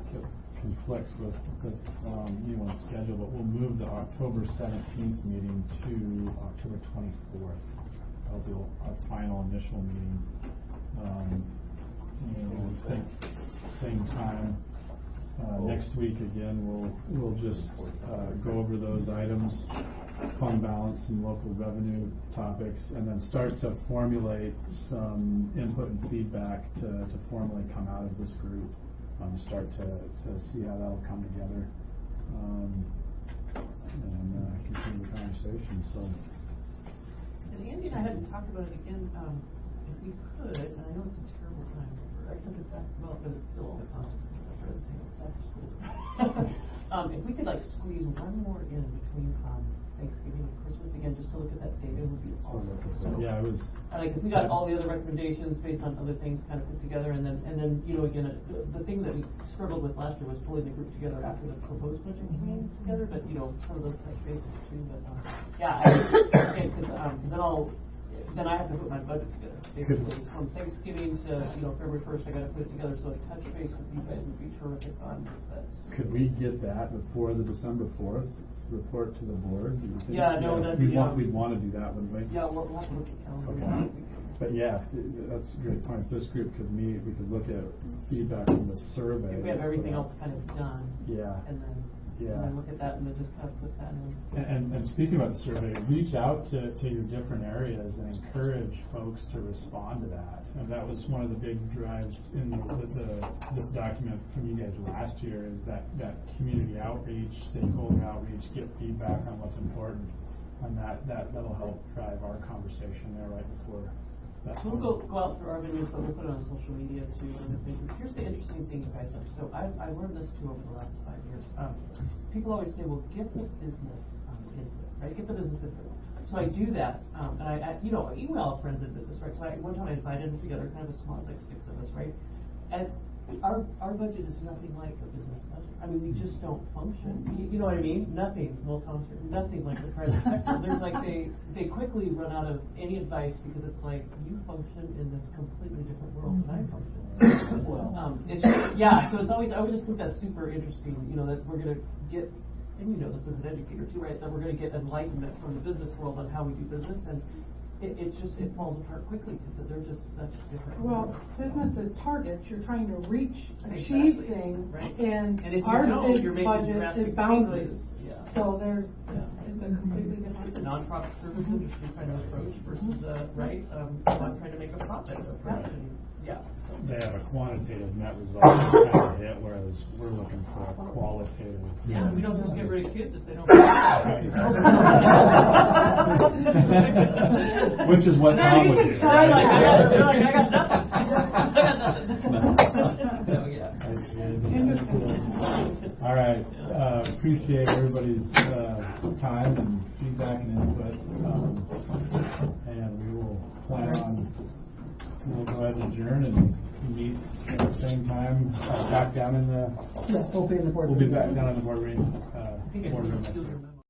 conflicts with anyone's schedule, but we'll move the October 17th meeting to October 24th. That'll be our final initial meeting. And I think same time. Next week again, we'll just go over those items, fund balance and local revenue topics, and then start to formulate some input and feedback to formally come out of this group. Start to see how that'll come together, and continue the conversation. So. And Andy and I hadn't talked about it again. If we could, and I know it's a terrible time, except it's well, but it's still all the concepts and stuff for us. If we could squeeze one more in between Thanksgiving and Christmas again, just to look at that data would be awesome. So, yeah, it was. If we got all the other recommendations based on other things kind of put together, and then again, the thing that we struggled with last year was pulling the group together after the proposed budget came together. But some of those touch bases too. But because then I have to put my budget together. Basically, from Thanksgiving to February 1st, I got to put it together. So a touch base with you guys would be terrific on this. Could we get that before the December 4th report to the board? Yeah, no, that'd be. We'd want to do that, wouldn't we? Yeah, we'll have to look at calendar. Okay. But yeah, that's a great point. If this group could meet, we could look at feedback from the survey. If we have everything else kind of done. Yeah. And then. Yeah. And then look at that and then just kind of put that in. And speaking about the survey, reach out to your different areas and encourage folks to respond to that. And that was one of the big drives in this document from you guys last year, is that community outreach, stakeholder outreach, get feedback on what's important, and that'll help drive our conversation there right before. We'll go out through our videos, but we'll put it on social media too and other things. Here's the interesting thing, guys. So I learned this too over the last 5 years. People always say, well, get the business input, right? Get the business input. So I do that, and I we all have friends in business, right? So one time I invited them together, kind of a small, like 6 of us, right? And our budget is nothing like a business budget. I mean, we just don't function. You know what I mean? Nothing. Well, nothing like the private sector. There's they quickly run out of any advice because it's like you function in this completely different world than I function. So it's always I always just think that's super interesting. That we're gonna get, and this as an educator too, right? That we're gonna get enlightenment from the business world on how we do business, and it falls apart quickly because they're just such different. Well, business is targets. You're trying to achieve things, right. And if you our don't, big you're making budget drastic is boundaries. Yeah. So it's a completely different. It's a non-profit service industry kind of approach versus right. I'm trying to make a profit approach. And, yeah. So. They have a quantitative net result kind of hit, whereas we're looking for a qualitative. Yeah, we don't just get rid of kids if they don't. Which is what Tom would do. I got nothing. So, yeah. All right. Appreciate everybody's time and feedback and input. And we will plan on. We'll go ahead and adjourn and meet at the same time. Back down in the. Yeah, we'll be in the boardroom. We'll be back down in the boardroom.